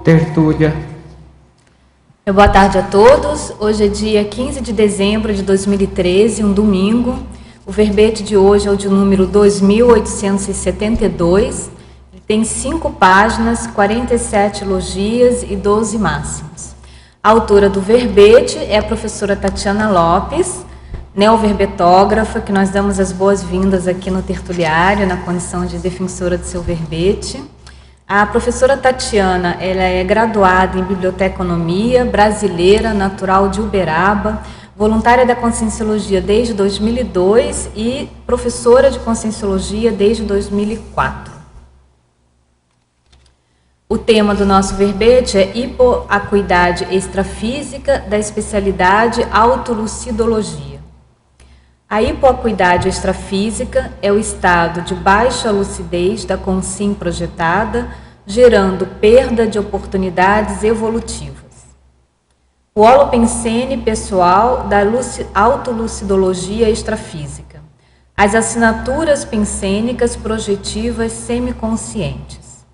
Tertúlia. Boa tarde a todos. Hoje é dia 15 de dezembro de 2013, um domingo. O verbete de hoje é o de número 2872. Ele tem 5 páginas, 47 elogias e 12 máximos. A autora do verbete é a professora Tatiana Lopes, neoverbetógrafa, que nós damos as boas-vindas aqui no Tertuliário, na condição de defensora do seu verbete. A professora Tatiana, ela é graduada em Biblioteconomia, brasileira, natural de Uberaba, voluntária da Conscienciologia desde 2002 e professora de Conscienciologia desde 2004. O tema do nosso verbete é hipoacuidade extrafísica da especialidade autolucidologia. A hipoacuidade extrafísica é o estado de baixa lucidez da consciência projetada, gerando perda de oportunidades evolutivas. O holopensene pessoal da autolucidologia extrafísica. As assinaturas pensênicas projetivas semiconscientes.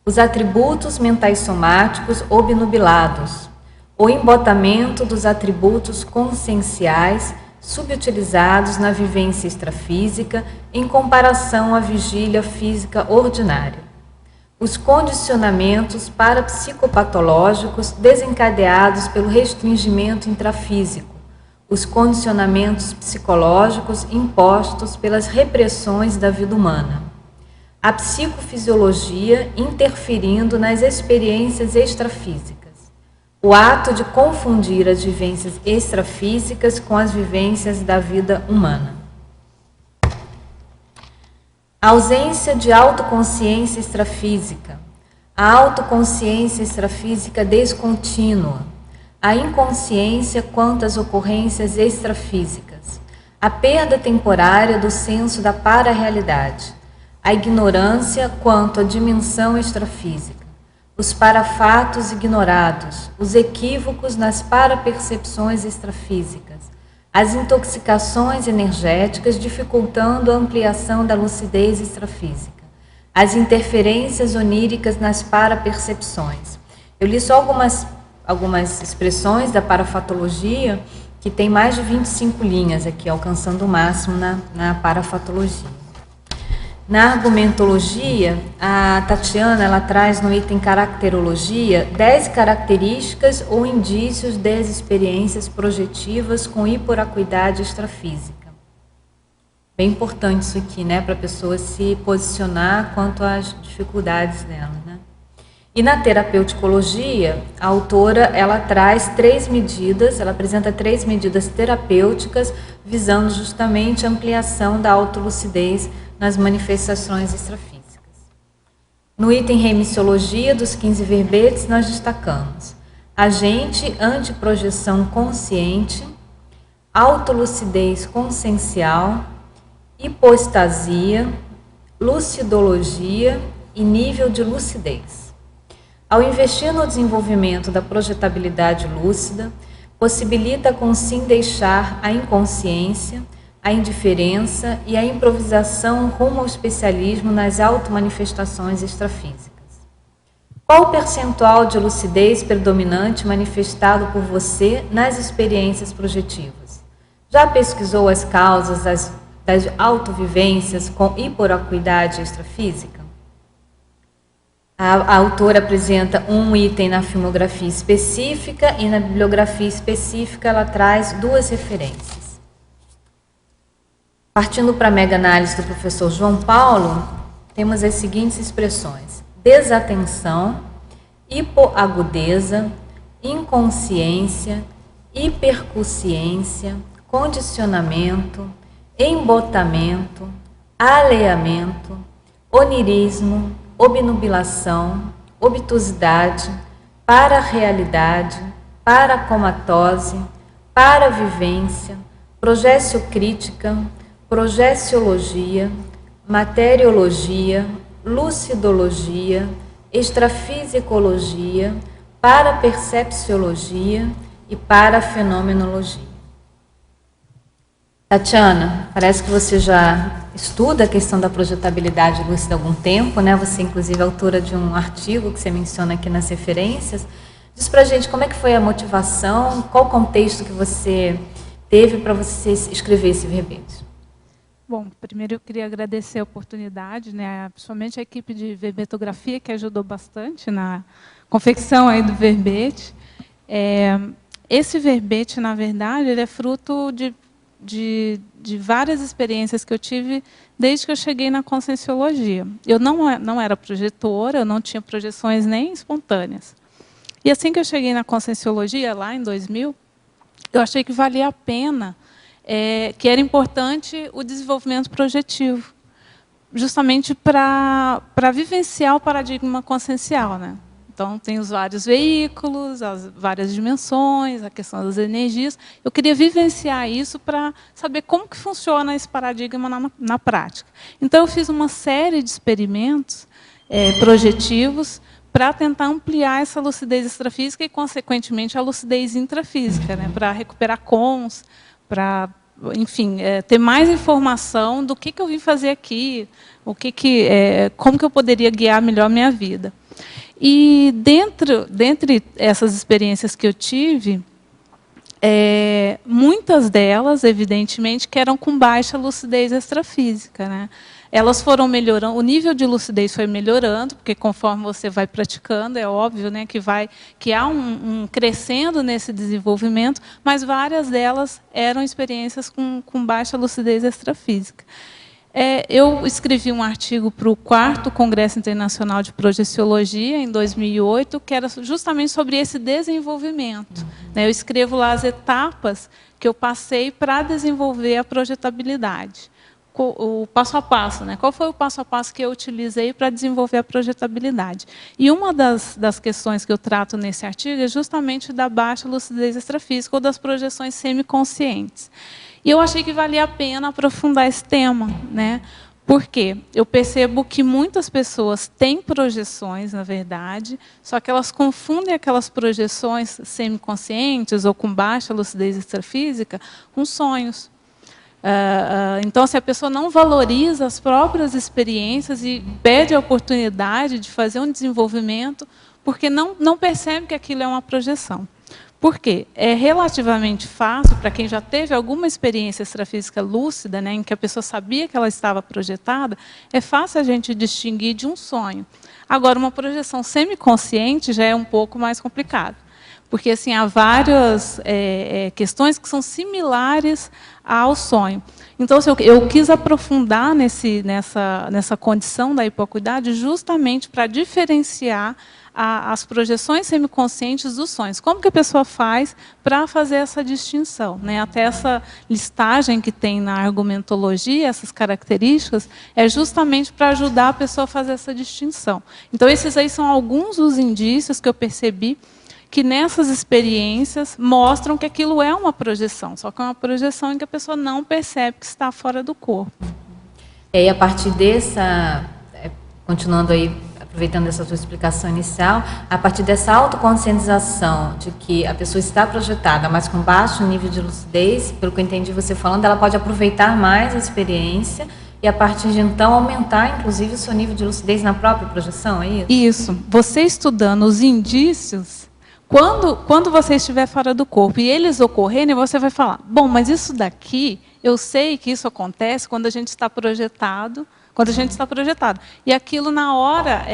Os atributos mentais somáticos obnubilados. O embotamento dos atributos conscienciais subutilizados na vivência extrafísica em comparação à vigília física ordinária. Os condicionamentos parapsicopatológicos desencadeados pelo restringimento intrafísico. Os condicionamentos psicológicos impostos pelas repressões da vida humana. A psicofisiologia interferindo nas experiências extrafísicas. O ato de confundir as vivências extrafísicas com as vivências da vida humana. A ausência de autoconsciência extrafísica. A autoconsciência extrafísica descontínua. A inconsciência quanto às ocorrências extrafísicas. A perda temporária do senso da para-realidade. A ignorância quanto à dimensão extrafísica. Os parafatos ignorados, os equívocos nas parapercepções extrafísicas, as intoxicações energéticas dificultando a ampliação da lucidez extrafísica, as interferências oníricas nas parapercepções. Eu li só algumas expressões da parafatologia, que tem mais de 25 linhas aqui, alcançando o máximo na parafatologia. Na argumentologia, a Tatiana ela traz no item caracterologia 10 características ou indícios das experiências projetivas com hipoacuidade extrafísica. Bem importante isso aqui, né, para a pessoa se posicionar quanto às dificuldades dela, né? E na terapeuticologia, a autora ela traz 3 medidas, ela apresenta 3 medidas terapêuticas visando justamente a ampliação da autolucidez nas manifestações extrafísicas. No item remissiologia dos 15 verbetes, nós destacamos agente antiprojeção consciente, autolucidez consciencial, hipoestasia, lucidologia e nível de lucidez. Ao investir no desenvolvimento da projetabilidade lúcida, possibilita a consciência deixar a inconsciência, a indiferença e a improvisação rumo ao especialismo nas automanifestações extrafísicas. Qual o percentual de lucidez predominante manifestado por você nas experiências projetivas? Já pesquisou as causas das autovivências com hipoacuidade extrafísica? A autora apresenta um item na filmografia específica e na bibliografia específica ela traz 2 referências. Partindo para a mega-análise do professor João Paulo, temos as seguintes expressões: desatenção, hipoagudeza, inconsciência, hiperconsciência, condicionamento, embotamento, alheamento, onirismo, obnubilação, obtusidade, para-realidade, paracomatose, paravivência, projeciocrítica, projeciologia, materiologia, lucidologia, extrafisicologia, parapercepciologia e parafenomenologia. Tatiana, parece que você já estuda a questão da projetabilidade lúcida há algum tempo, né? Você, inclusive, é autora de um artigo que você menciona aqui nas referências. Diz pra gente como é que foi a motivação, qual o contexto que você teve para você escrever esse verbete. Bom, primeiro eu queria agradecer a oportunidade, né, principalmente a equipe de verbetografia, que ajudou bastante na confecção aí do verbete. Esse verbete, na verdade, ele é fruto de várias experiências que eu tive desde que eu cheguei na Conscienciologia. Eu não era projetora, eu não tinha projeções nem espontâneas. E assim que eu cheguei na Conscienciologia, lá em 2000, eu achei que valia a pena, que era importante o desenvolvimento projetivo, justamente para vivenciar o paradigma consciencial, né? Então, tem os vários veículos, as várias dimensões, a questão das energias. Eu queria vivenciar isso para saber como que funciona esse paradigma na prática. Então, eu fiz uma série de experimentos projetivos para tentar ampliar essa lucidez extrafísica e, consequentemente, a lucidez intrafísica, né? Para recuperar cons, para, enfim, ter mais informação do que eu vim fazer aqui, como que eu poderia guiar melhor a minha vida. E dentre essas experiências que eu tive, muitas delas, evidentemente, que eram com baixa lucidez extrafísica, né? Elas foram melhorando, o nível de lucidez foi melhorando, porque conforme você vai praticando, é óbvio, né, que há um crescendo nesse desenvolvimento, mas várias delas eram experiências com baixa lucidez extrafísica. Eu escrevi um artigo para o 4º Congresso Internacional de Projeciologia, em 2008, que era justamente sobre esse desenvolvimento. Eu escrevo lá as etapas que eu passei para desenvolver a projetabilidade. O passo a passo, né? Qual foi o passo a passo que eu utilizei para desenvolver a projetabilidade? E uma das questões que eu trato nesse artigo é justamente da baixa lucidez extrafísica ou das projeções semiconscientes. E eu achei que valia a pena aprofundar esse tema, né? Porque eu percebo que muitas pessoas têm projeções, na verdade, só que elas confundem aquelas projeções semiconscientes ou com baixa lucidez extrafísica com sonhos. Então, se a pessoa não valoriza as próprias experiências e perde a oportunidade de fazer um desenvolvimento, porque não percebe que aquilo é uma projeção. Por quê? É relativamente fácil, para quem já teve alguma experiência extrafísica lúcida, né, em que a pessoa sabia que ela estava projetada, é fácil a gente distinguir de um sonho. Agora, uma projeção semiconsciente já é um pouco mais complicado. Porque assim, há várias questões que são similares ao sonho. Então, eu quis aprofundar nessa condição da hipoacuidade justamente para diferenciar as projeções semiconscientes dos sonhos. Como que a pessoa faz para fazer essa distinção? Né? Até essa listagem que tem na argumentologia, essas características, é justamente para ajudar a pessoa a fazer essa distinção. Então, esses aí são alguns dos indícios que eu percebi que nessas experiências mostram que aquilo é uma projeção, só que é uma projeção em que a pessoa não percebe que está fora do corpo. E a partir dessa, continuando aí, aproveitando essa sua explicação inicial, a partir dessa autoconscientização de que a pessoa está projetada, mas com baixo nível de lucidez, pelo que eu entendi você falando, ela pode aproveitar mais a experiência e, a partir de então, aumentar, inclusive, o seu nível de lucidez na própria projeção, é isso? Isso. Você estudando os indícios, quando você estiver fora do corpo e eles ocorrerem, você vai falar, bom, mas isso daqui, eu sei que isso acontece quando a gente está projetado, E aquilo, na hora,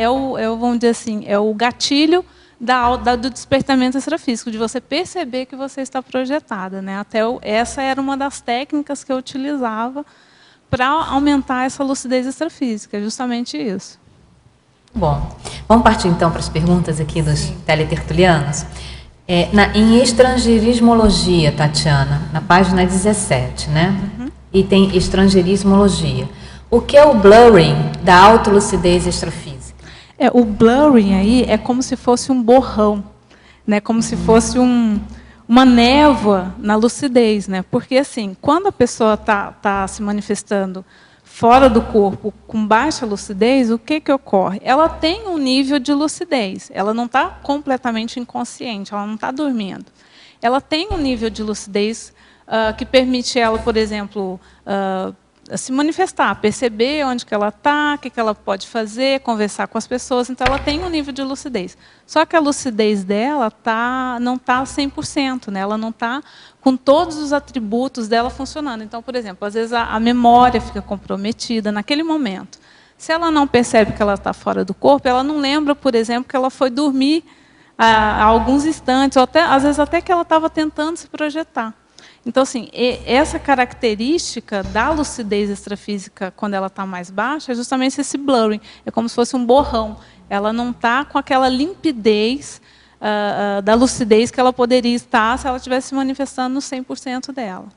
vamos dizer assim, é o gatilho do despertamento extrafísico, de você perceber que você está projetada. Né? Essa era uma das técnicas que eu utilizava para aumentar essa lucidez extrafísica, justamente isso. Bom, vamos partir então para as perguntas aqui dos teletertulianos. Em estrangeirismologia, Tatiana, na página 17, né? E tem estrangeirismologia. O que é o blurring da autolucidez extrafísica? O blurring aí é como se fosse um borrão, né? Como se fosse uma névoa na lucidez, né? Porque assim, quando a pessoa tá se manifestando fora do corpo, com baixa lucidez, o que ocorre? Ela tem um nível de lucidez, ela não está completamente inconsciente, ela não está dormindo. Ela tem um nível de lucidez que permite ela, por exemplo, se manifestar, perceber onde que ela está, o que ela pode fazer, conversar com as pessoas. Então, ela tem um nível de lucidez. Só que a lucidez dela não está 100%, né? Ela não está com todos os atributos dela funcionando. Então, por exemplo, às vezes a memória fica comprometida naquele momento. Se ela não percebe que ela está fora do corpo, ela não lembra, por exemplo, que ela foi dormir há alguns instantes, ou até, às vezes até que ela estava tentando se projetar. Então, assim, essa característica da lucidez extrafísica, quando ela está mais baixa, é justamente esse blurring. É como se fosse um borrão. Ela não está com aquela limpidez da lucidez que ela poderia estar se ela estivesse se manifestando no 100% dela.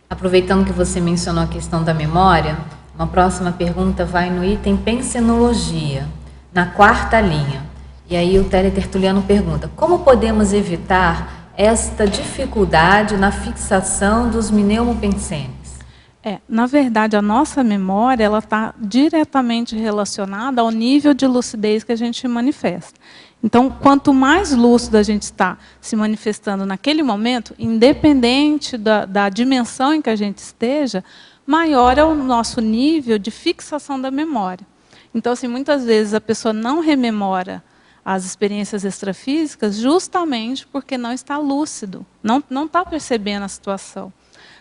Aproveitando que você mencionou a questão da memória, uma próxima pergunta vai no item pensenologia, na 4ª linha. E aí o teletertuliano pergunta: como podemos evitar esta dificuldade na fixação dos mneumopensenes? Na verdade, a nossa memória está diretamente relacionada ao nível de lucidez que a gente manifesta. Então, quanto mais lúcido a gente está se manifestando naquele momento, independente da dimensão em que a gente esteja, maior é o nosso nível de fixação da memória. Então, assim, muitas vezes a pessoa não rememora as experiências extrafísicas justamente porque não está lúcido, não está percebendo a situação.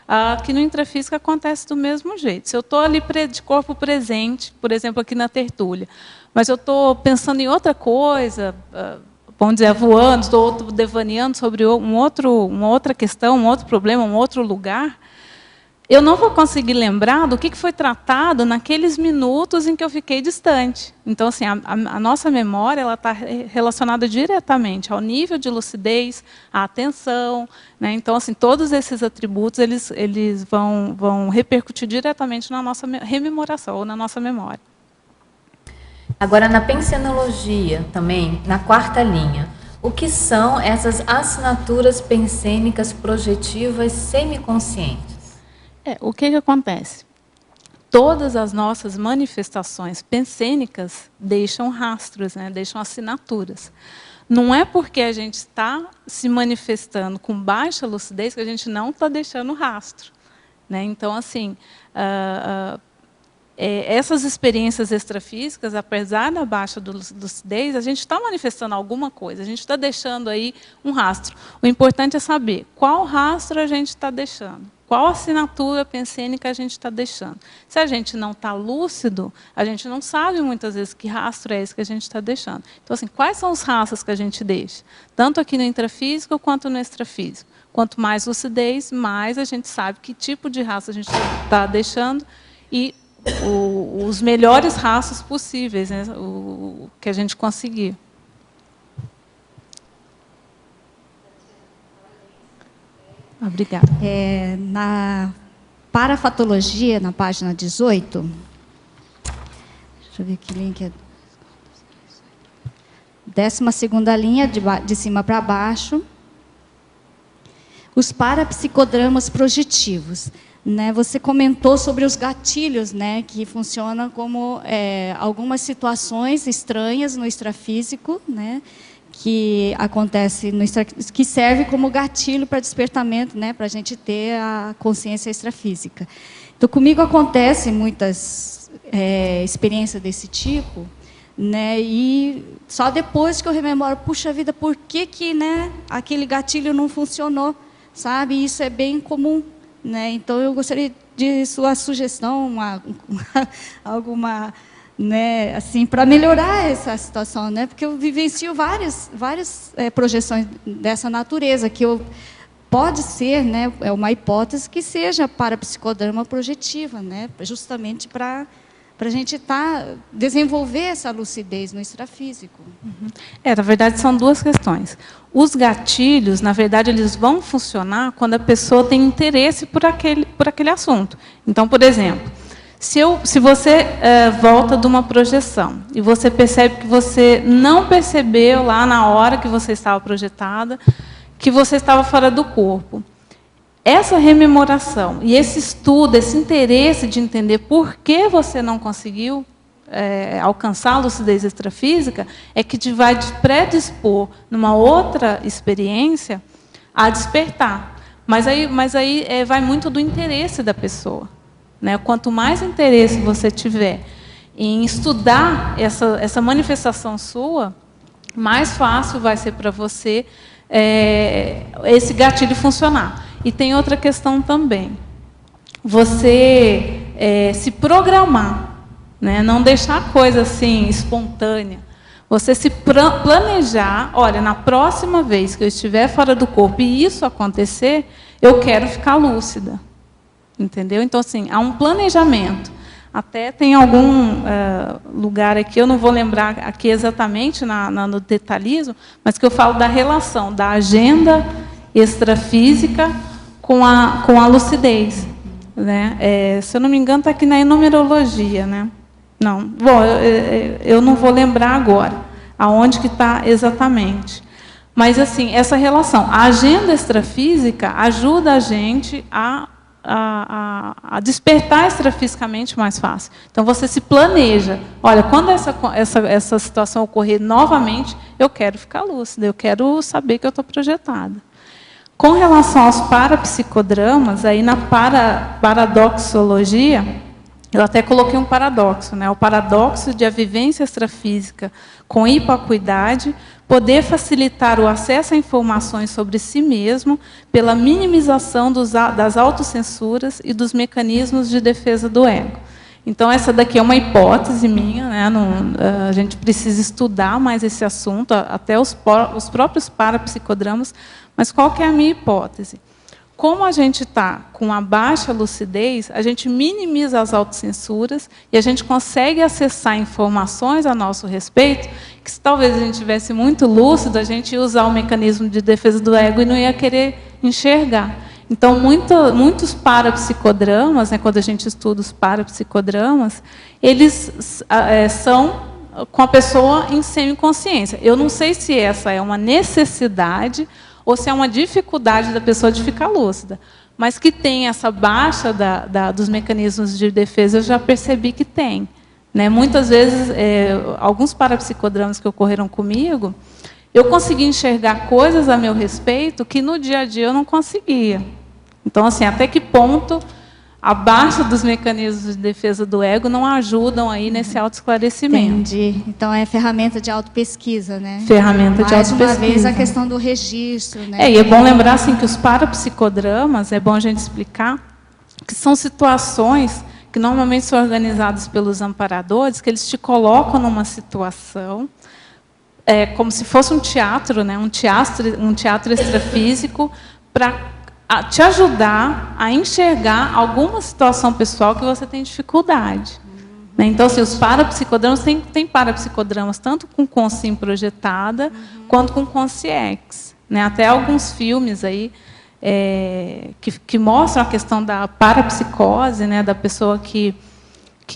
Aqui no intrafísico acontece do mesmo jeito. Se eu estou ali de corpo presente, por exemplo, aqui na tertúlia, mas eu estou pensando em outra coisa, vamos dizer, voando, estou devaneando sobre uma outra questão, um outro problema, um outro lugar, eu não vou conseguir lembrar do que foi tratado naqueles minutos em que eu fiquei distante. Então, assim, a nossa memória está relacionada diretamente ao nível de lucidez, à atenção, né? Então, assim, todos esses atributos eles vão repercutir diretamente na nossa rememoração ou na nossa memória. Agora, na pensenologia, também, na 4ª linha, o que são essas assinaturas pensênicas projetivas semiconscientes? O que acontece? Todas as nossas manifestações pensênicas deixam rastros, né? Deixam assinaturas. Não é porque a gente está se manifestando com baixa lucidez que a gente não está deixando rastro, né? Então, assim, essas experiências extrafísicas, apesar da baixa lucidez, a gente está manifestando alguma coisa, a gente está deixando aí um rastro. O importante é saber qual rastro a gente está deixando. Qual assinatura pensênica a gente está deixando? Se a gente não está lúcido, a gente não sabe muitas vezes que rastro é esse que a gente está deixando. Então, assim, quais são os rastros que a gente deixa? Tanto aqui no intrafísico quanto no extrafísico. Quanto mais lucidez, mais a gente sabe que tipo de rastro a gente está deixando e os melhores rastros possíveis, né? O que a gente conseguir. Obrigada. Na parafatologia, na página 18, deixa eu ver que link é. 12ª linha, de cima para baixo. Os parapsicodramas projetivos. Né? Você comentou sobre os gatilhos, né, que funcionam como algumas situações no extrafísico, né, que acontece que serve como gatilho para despertamento, né, para a gente ter a consciência extrafísica. Então, comigo acontecem muitas experiências desse tipo, né, e só depois que eu rememoro, puxa vida, por que né, aquele gatilho não funcionou, sabe? Isso é bem comum, né? Então, eu gostaria de sua sugestão, alguma, né, assim, para melhorar essa situação, né? Porque eu vivencio várias projeções dessa natureza, que pode ser, né, é uma hipótese que seja parapsicodrama projetiva, né? Justamente para a gente desenvolver essa lucidez no extrafísico. Na verdade, são duas questões. Os gatilhos, na verdade, eles vão funcionar quando a pessoa tem interesse por aquele assunto. Então, por exemplo, se você volta de uma projeção e você percebe que você não percebeu lá na hora que você estava projetada, que você estava fora do corpo, essa rememoração e esse estudo, esse interesse de entender por que você não conseguiu alcançar a lucidez extrafísica, é que te vai predispor, numa outra experiência, a despertar. Mas aí vai muito do interesse da pessoa. né? Quanto mais interesse você tiver em estudar essa manifestação sua, mais fácil vai ser para você esse gatilho funcionar. E tem outra questão também. Você se programar, né? Não deixar a coisa assim espontânea. Você se planejar, olha, na próxima vez que eu estiver fora do corpo e isso acontecer, eu quero ficar lúcida. Entendeu? Então, assim, há um planejamento. Até tem algum lugar aqui, eu não vou lembrar aqui exatamente no detalhismo, mas que eu falo da relação da agenda extrafísica com a lucidez. Né? Se eu não me engano, está aqui na numerologia, né? Não, bom, eu não vou lembrar agora aonde que está exatamente. Mas, assim, essa relação. A agenda extrafísica ajuda a gente a despertar extrafisicamente mais fácil. Então, você se planeja. Olha, quando essa situação ocorrer novamente, eu quero ficar lúcida, eu quero saber que eu estou projetada. Com relação aos parapsicodramas, aí na paradoxologia, eu até coloquei um paradoxo, né? O paradoxo de a vivência extrafísica com hipoacuidade poder facilitar o acesso a informações sobre si mesmo pela minimização das autocensuras e dos mecanismos de defesa do ego. Então, essa daqui é uma hipótese minha, né? A gente precisa estudar mais esse assunto, até os próprios parapsicodramas, mas qual que é a minha hipótese? Como a gente está com a baixa lucidez, a gente minimiza as autocensuras e a gente consegue acessar informações a nosso respeito, que se talvez a gente tivesse muito lúcido, a gente ia usar o mecanismo de defesa do ego e não ia querer enxergar. Então, muitos parapsicodramas, né, quando a gente estuda os parapsicodramas, eles são com a pessoa em semiconsciência. Eu não sei se essa é uma necessidade ou se é uma dificuldade da pessoa de ficar lúcida. Mas que tem essa baixa dos mecanismos de defesa, eu já percebi que tem. Né? Muitas vezes, alguns parapsicodramas que ocorreram comigo, eu consegui enxergar coisas a meu respeito que no dia a dia eu não conseguia. Então, assim, até que ponto a baixa dos mecanismos de defesa do ego não ajudam aí nesse autoesclarecimento. Entendi. Então, é ferramenta de autopesquisa, né? Ferramenta de autopesquisa. Mais uma vez, a questão do registro. Né? E é bom lembrar assim, que os parapsicodramas, é bom a gente explicar, que são situações que normalmente são organizadas pelos amparadores, que eles te colocam numa situação, como se fosse um teatro, né? um teatro extrafísico, para te ajudar a enxergar alguma situação pessoal que você tem dificuldade. Né? Então, assim, os parapsicodramas, tem parapsicodramas tanto com consciência projetada, quanto com consciex. Né? Até alguns filmes aí, que mostram a questão da parapsicose, né? Da pessoa que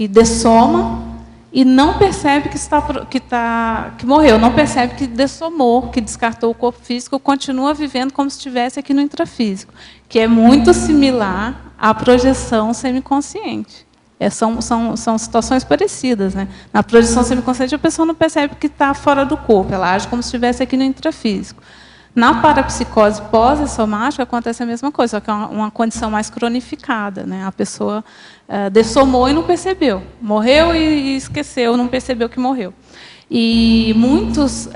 dessoma e não percebe que morreu, não percebe que dessomou, que descartou o corpo físico, continua vivendo como se estivesse aqui no intrafísico, que é muito similar à projeção semiconsciente. São situações parecidas. Né? Na projeção semiconsciente, a pessoa não percebe que está fora do corpo, ela age como se estivesse aqui no intrafísico. Na parapsicose pós-somática acontece a mesma coisa, só que é uma condição mais cronificada. Né? A pessoa dessomou e não percebeu. Morreu e esqueceu, não percebeu que morreu. E muitos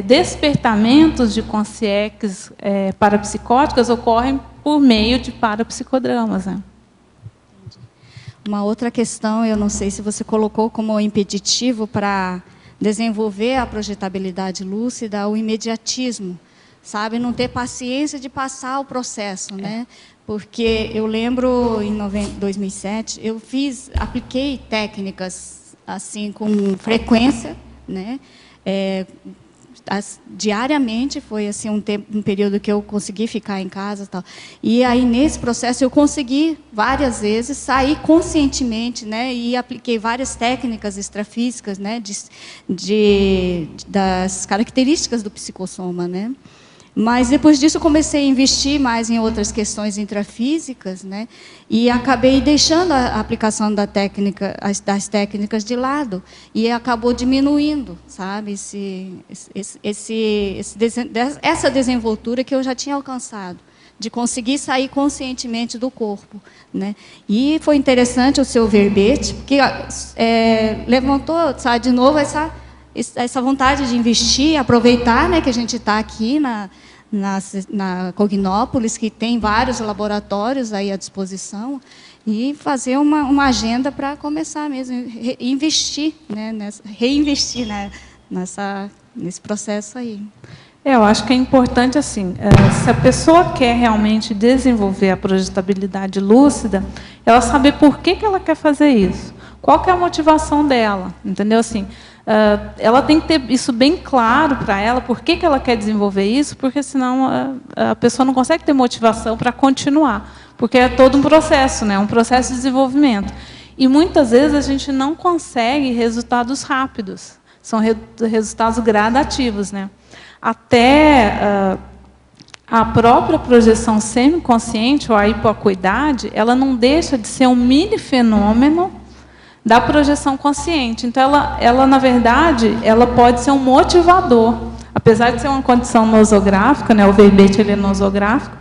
despertamentos de consciências parapsicóticas ocorrem por meio de parapsicodramas. Né? Uma outra questão, eu não sei se você colocou como impeditivo para desenvolver a projetabilidade lúcida, o imediatismo. Sabe, não ter paciência de passar o processo, né? Porque eu lembro em 2007 eu apliquei técnicas assim com frequência, né? Diariamente foi assim um período que eu consegui ficar em casa, tal. E aí nesse processo eu consegui várias vezes sair conscientemente, né? E apliquei várias técnicas extrafísicas, né? Das características do psicossoma, né? Mas depois disso eu comecei a investir mais em outras questões intrafísicas, né? E acabei deixando a aplicação das técnicas de lado e acabou diminuindo, sabe, essa desenvoltura que eu já tinha alcançado, de conseguir sair conscientemente do corpo, né? E foi interessante o seu verbete, porque levantou, sabe, de novo essa vontade de investir, aproveitar, né, que a gente está aqui na Cognópolis, que tem vários laboratórios aí à disposição, e fazer uma agenda para começar mesmo, investir, né, reinvestir, né, nesse processo aí. Eu acho que é importante, assim, se a pessoa quer realmente desenvolver a projetabilidade lúcida, ela saber por que ela quer fazer isso, qual que é a motivação dela, entendeu? Assim, ela tem que ter isso bem claro para ela, por que ela quer desenvolver isso, porque senão a pessoa não consegue ter motivação para continuar, porque é todo um processo, né? Um processo de desenvolvimento. E muitas vezes a gente não consegue resultados rápidos, são resultados gradativos, né? Até a própria projeção semiconsciente, ou a hipoacuidade, ela não deixa de ser um mini fenômeno da projeção consciente. Então, ela na verdade, ela pode ser um motivador. Apesar de ser uma condição nosográfica, né, o verbete ele é nosográfico,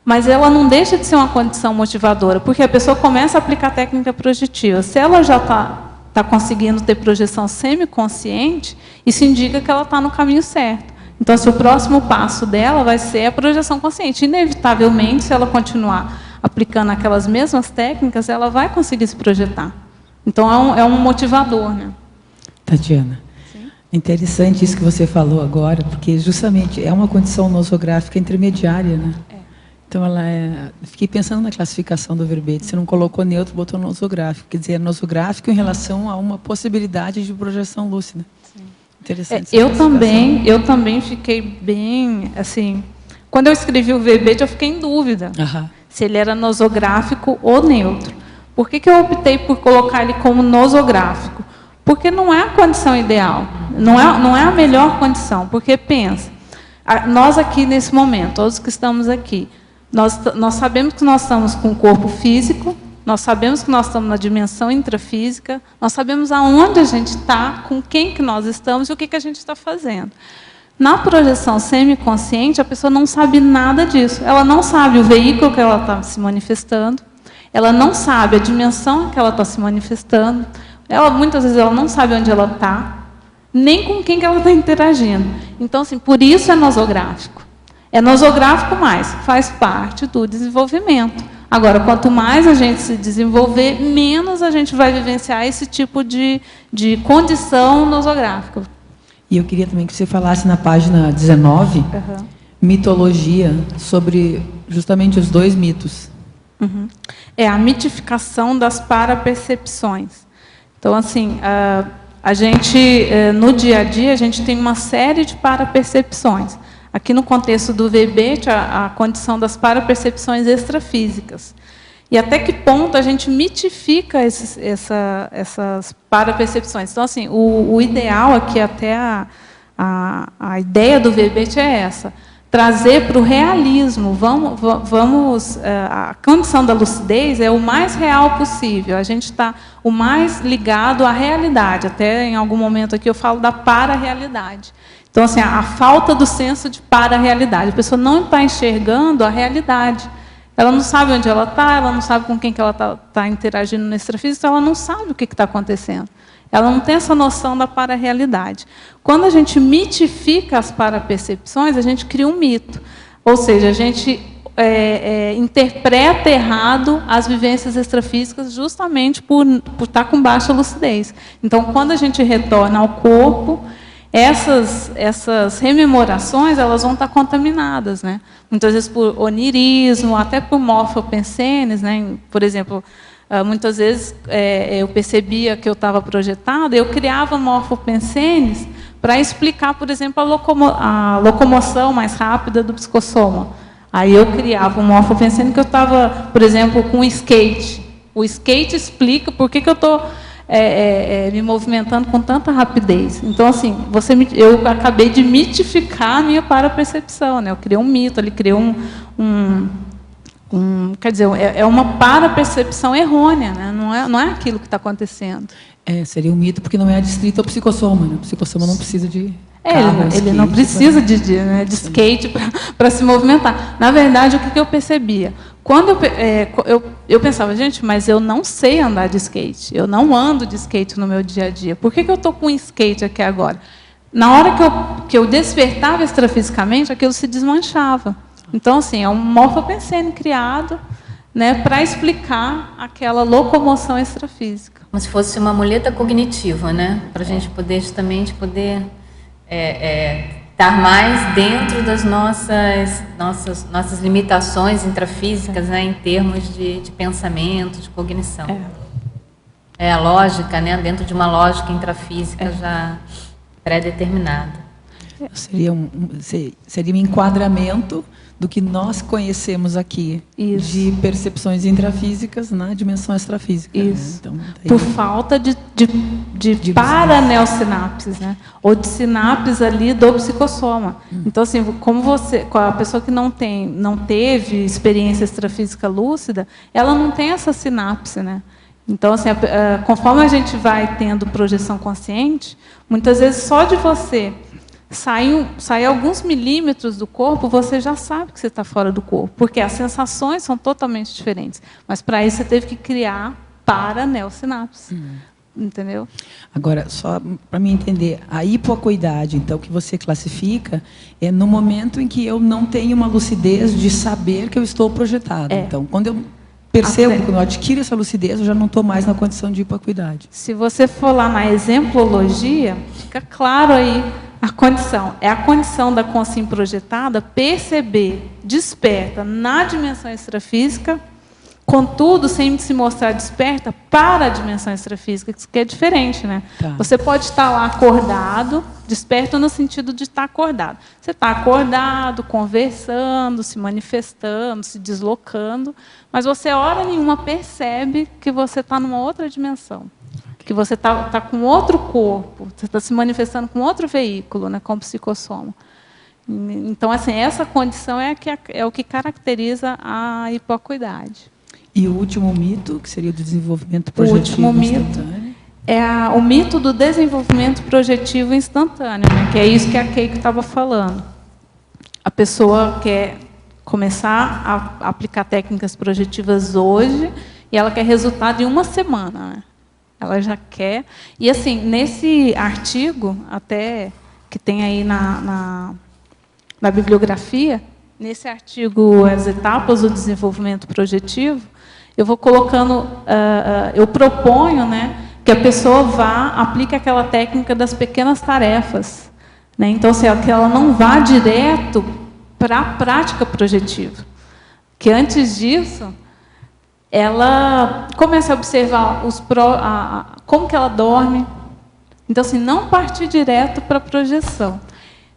mas ela não deixa de ser uma condição motivadora, porque a pessoa começa a aplicar técnica projetiva. Se ela já está conseguindo ter projeção semiconsciente, isso indica que ela está no caminho certo. Então, se o próximo passo dela vai ser a projeção consciente, inevitavelmente, se ela continuar aplicando aquelas mesmas técnicas, ela vai conseguir se projetar. Então, é um motivador, né? Tatiana, sim? É interessante isso que você falou agora, porque justamente é uma condição nosográfica intermediária, né? Então, fiquei pensando na classificação do verbete. Você não colocou neutro, botou nosográfico. Quer dizer, é nosográfico em relação a uma possibilidade de projeção lúcida. Sim. Interessante. Eu também fiquei bem, assim, quando eu escrevi o verbete, eu fiquei em dúvida se ele era nosográfico ou neutro. Por que eu optei por colocar ele como nosográfico? Porque não é a condição ideal, não é a melhor condição. Porque, pensa, nós aqui nesse momento, todos que estamos aqui, nós sabemos que nós estamos com o corpo físico, nós sabemos que nós estamos na dimensão intrafísica, nós sabemos aonde a gente está, com quem que nós estamos e o que a gente está fazendo. Na projeção semiconsciente, a pessoa não sabe nada disso. Ela não sabe o veículo que ela está se manifestando, ela não sabe a dimensão que ela está se manifestando, muitas vezes ela não sabe onde ela está, nem com quem que ela está interagindo. Então, assim, por isso é nosográfico. É nosográfico, mas faz parte do desenvolvimento. Agora, quanto mais a gente se desenvolver, menos a gente vai vivenciar esse tipo de condição nosográfica. E eu queria também que você falasse na página 19, mitologia, sobre justamente os dois mitos. É a mitificação das parapercepções. Então, assim, a gente, no dia a dia, a gente tem uma série de parapercepções. Aqui no contexto do verbete, a condição das parapercepções extrafísicas. E até que ponto a gente mitifica essas parapercepções. Então, assim, o ideal aqui, até a ideia do verbete é essa, trazer para o realismo. A condição da lucidez é o mais real possível. A gente está o mais ligado à realidade. Até em algum momento aqui eu falo da para-realidade. Então, assim, a falta do senso de para-realidade. A pessoa não está enxergando a realidade. Ela não sabe onde ela está, ela não sabe com quem que ela está interagindo no extrafísico, então ela não sabe o que está acontecendo. Ela não tem essa noção da para-realidade. Quando a gente mitifica as parapercepções, a gente cria um mito. Ou seja, a gente interpreta errado as vivências extrafísicas justamente por estar com baixa lucidez. Então, quando a gente retorna ao corpo, essas rememorações elas vão estar contaminadas, né? Muitas vezes por onirismo, até por morfopensenes, né? Por exemplo, muitas vezes eu percebia que eu estava projetada, eu criava morfopensenes para explicar, por exemplo, a locomoção mais rápida do psicossoma. Aí eu criava um morfopensene que eu estava, por exemplo, com o skate. O skate explica por que eu estou me movimentando com tanta rapidez. Então, assim, eu acabei de mitificar a minha parapercepção, né? Eu criei um mito, ele criou quer dizer, é uma parapercepção errônea, né? Não é aquilo que está acontecendo. Seria um mito porque não é adstrito ao psicossoma, né? O psicossoma não precisa de carro, ele não precisa de skate para se movimentar. Na verdade, o que eu percebia? Quando eu pensava, gente, mas eu não sei andar de skate. Eu não ando de skate no meu dia a dia. Por que eu estou com um skate aqui agora? Na hora que eu despertava extrafisicamente, aquilo se desmanchava. Então, assim, é um morfopensene criado, né, para explicar aquela locomoção extrafísica. Como se fosse uma muleta cognitiva, né? Para a gente poder justamente estar mais dentro das nossas limitações intrafísicas, né, em termos de pensamento, de cognição. É a lógica, né, dentro de uma lógica intrafísica já pré-determinada. Seria um enquadramento do que nós conhecemos aqui. Isso. De percepções intrafísicas na dimensão extrafísica. Isso. Né? Então, por falta de paraneossinapses, né? Ou de sinapses ali do psicossoma. Então, assim, como a pessoa que não teve experiência extrafísica lúcida, ela não tem essa sinapse, né? Então, assim, conforme a gente vai tendo projeção consciente, muitas vezes só de você sair alguns milímetros do corpo, você já sabe que você está fora do corpo, porque as sensações são totalmente diferentes. Mas, para isso, você teve que criar paraneossinapse. Entendeu? Agora, só para me entender, a hipoacuidade, então, que você classifica, é no momento em que eu não tenho uma lucidez de saber que eu estou projetado. Então, quando eu percebo, quando eu adquiro essa lucidez, eu já não estou mais na condição de hipoacuidade. Se você for lá na exemplologia, fica claro aí a condição. É a condição da consciência projetada perceber, desperta na dimensão extrafísica, contudo, sem se mostrar desperta para a dimensão extrafísica, que é diferente, né? Tá. Você pode estar lá acordado, desperto no sentido de estar acordado. Você está acordado, conversando, se manifestando, se deslocando, mas você, hora nenhuma, percebe que você está numa outra dimensão, que você está com outro corpo, você está se manifestando com outro veículo, né, com o psicossoma. Então, assim, essa condição é o que caracteriza a hipoacuidade. E o último mito, que seria o do desenvolvimento projetivo instantâneo? É o mito do desenvolvimento projetivo instantâneo, né? Que é isso que a Keiko estava falando. A pessoa quer começar a aplicar técnicas projetivas hoje e ela quer resultado em uma semana, né? Ela já quer. E, assim, nesse artigo, até que tem aí na bibliografia, nesse artigo, As Etapas do Desenvolvimento Projetivo, eu vou colocando, eu proponho, né, que a pessoa aplique aquela técnica das pequenas tarefas. Né? Então, assim, que ela não vá direto para a prática projetiva. Que antes disso, ela comece a observar como que ela dorme. Então, assim, não partir direto para a projeção.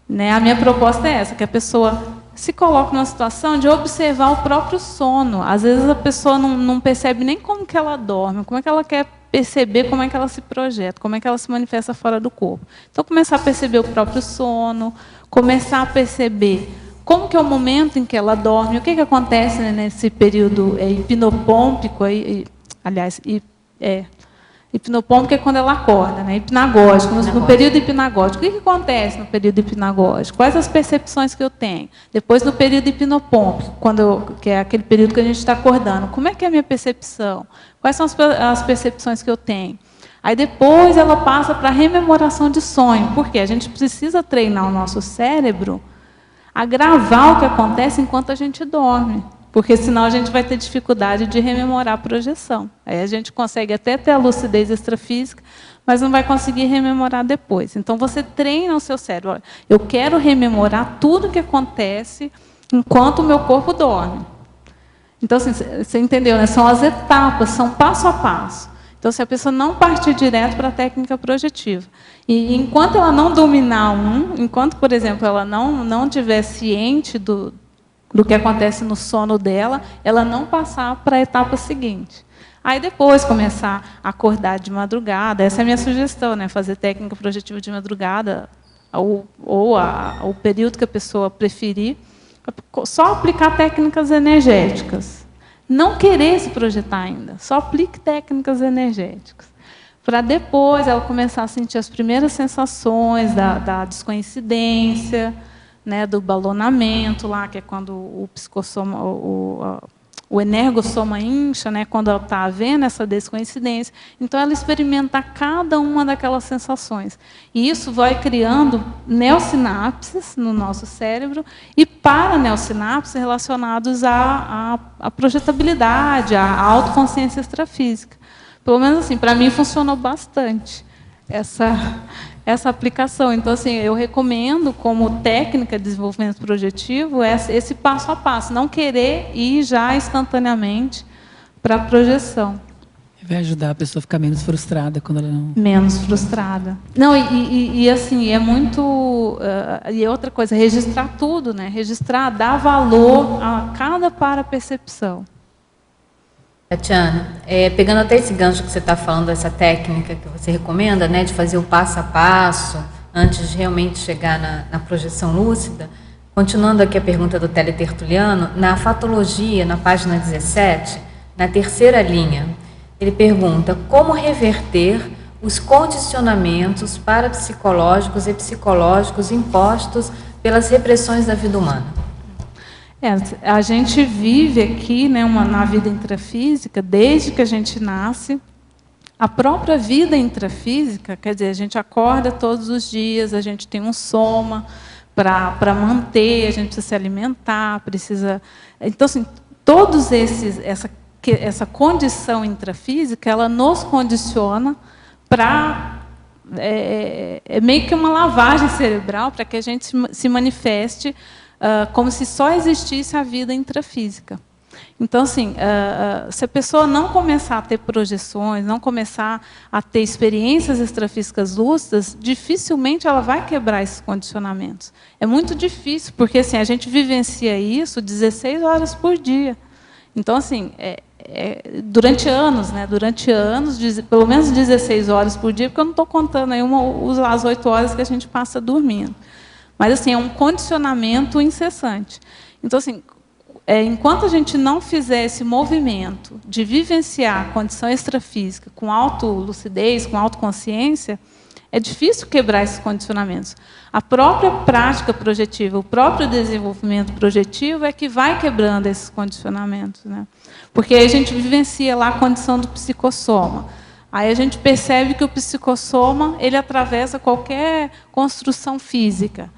Né? A minha proposta é essa, que a pessoa se coloca numa situação de observar o próprio sono. Às vezes a pessoa não percebe nem como que ela dorme, como é que ela quer perceber como é que ela se projeta, como é que ela se manifesta fora do corpo. Então, começar a perceber o próprio sono, começar a perceber como que é o momento em que ela dorme, o que acontece, né, nesse período hipnopômpico, hipnopômpico é quando ela acorda, né? Hipnagógico, no período hipnagógico. O que acontece no período hipnagógico? Quais as percepções que eu tenho? Depois, no período hipnopômpico, que é aquele período que a gente está acordando, como é que é a minha percepção? Quais são as percepções que eu tenho? Aí, depois, ela passa para a rememoração de sonho. Por quê? A gente precisa treinar o nosso cérebro a gravar o que acontece enquanto a gente dorme. Porque, senão, a gente vai ter dificuldade de rememorar a projeção. Aí a gente consegue até ter a lucidez extrafísica, mas não vai conseguir rememorar depois. Então, você treina o seu cérebro. Olha, eu quero rememorar tudo o que acontece enquanto o meu corpo dorme. Então, assim, você entendeu, né? São as etapas, são passo a passo. Então, se a pessoa não partir direto para a técnica projetiva, e enquanto ela não dominar enquanto, por exemplo, ela não estiver ciente do que acontece no sono dela, ela não passar para a etapa seguinte. Aí, depois, começar a acordar de madrugada. Essa é a minha sugestão, né? Fazer técnica projetiva de madrugada, ou o período que a pessoa preferir. Só aplicar técnicas energéticas. Não querer se projetar ainda. Só aplique técnicas energéticas. para depois ela começar a sentir as primeiras sensações da descoincidência, né, do balonamento lá, que é quando o psicossoma, o energossoma incha, né, quando ela está havendo essa descoincidência. Então, ela experimenta cada uma daquelas sensações. E isso vai criando neossinapses no nosso cérebro e paraneossinapses relacionados à projetabilidade, à autoconsciência extrafísica. Pelo menos, assim, para mim, funcionou bastante essa aplicação. Então, assim, eu recomendo, como técnica de desenvolvimento projetivo, esse passo a passo, não querer ir já instantaneamente para a projeção. Vai ajudar a pessoa a ficar menos frustrada quando ela não... Menos frustrada. Não, e assim, é muito... e outra coisa, registrar tudo, né? Registrar, dar valor a cada para-percepção. Tatiana, pegando até esse gancho que você está falando, essa técnica que você recomenda, né, de fazer o passo a passo, antes de realmente chegar na projeção lúcida, continuando aqui a pergunta do Teletertuliano, na fatologia, na página 17, na terceira linha, ele pergunta como reverter os condicionamentos parapsicológicos e psicológicos impostos pelas repressões da vida humana. A gente vive aqui, né, na vida intrafísica, desde que a gente nasce. A própria vida intrafísica, quer dizer, a gente acorda todos os dias, a gente tem um soma para manter, a gente precisa se alimentar, precisa... Então, assim, todos essa condição intrafísica, ela nos condiciona para... É meio que uma lavagem cerebral para que a gente se manifeste como se só existisse a vida intrafísica. Então, assim, se a pessoa não começar a ter projeções, não começar a ter experiências extrafísicas lúcidas, dificilmente ela vai quebrar esses condicionamentos. É muito difícil, porque assim, a gente vivencia isso 16 horas por dia. Então, assim, durante anos, né? Durante anos, pelo menos 16 horas por dia, porque eu não estou contando aí as 8 horas que a gente passa dormindo. Mas, assim, é um condicionamento incessante. Então, assim, enquanto a gente não fizer esse movimento de vivenciar a condição extrafísica com autolucidez, com autoconsciência, é difícil quebrar esses condicionamentos. A própria prática projetiva, o próprio desenvolvimento projetivo é que vai quebrando esses condicionamentos, né? Porque aí a gente vivencia lá a condição do psicossoma. Aí a gente percebe que o psicossoma, ele atravessa qualquer construção física.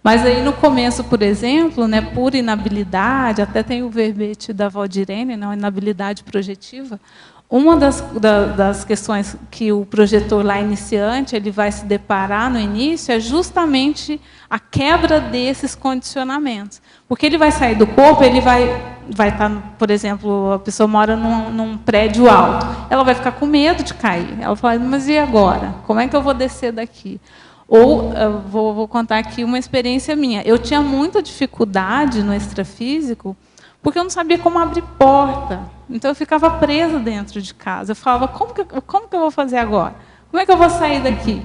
Mas aí no começo, por exemplo, né, por inabilidade, até tem o verbete da Valdirene, né, inabilidade projetiva, uma das questões que o projetor lá iniciante ele vai se deparar no início é justamente a quebra desses condicionamentos. Porque ele vai sair do corpo, ele vai estar, por exemplo, a pessoa mora num prédio alto, ela vai ficar com medo de cair. Ela fala, mas e agora? Como é que eu vou descer daqui? Ou, vou contar aqui uma experiência minha. Eu tinha muita dificuldade no extrafísico, porque eu não sabia como abrir porta. Então, eu ficava presa dentro de casa. Eu falava, como que eu vou fazer agora? Como é que eu vou sair daqui?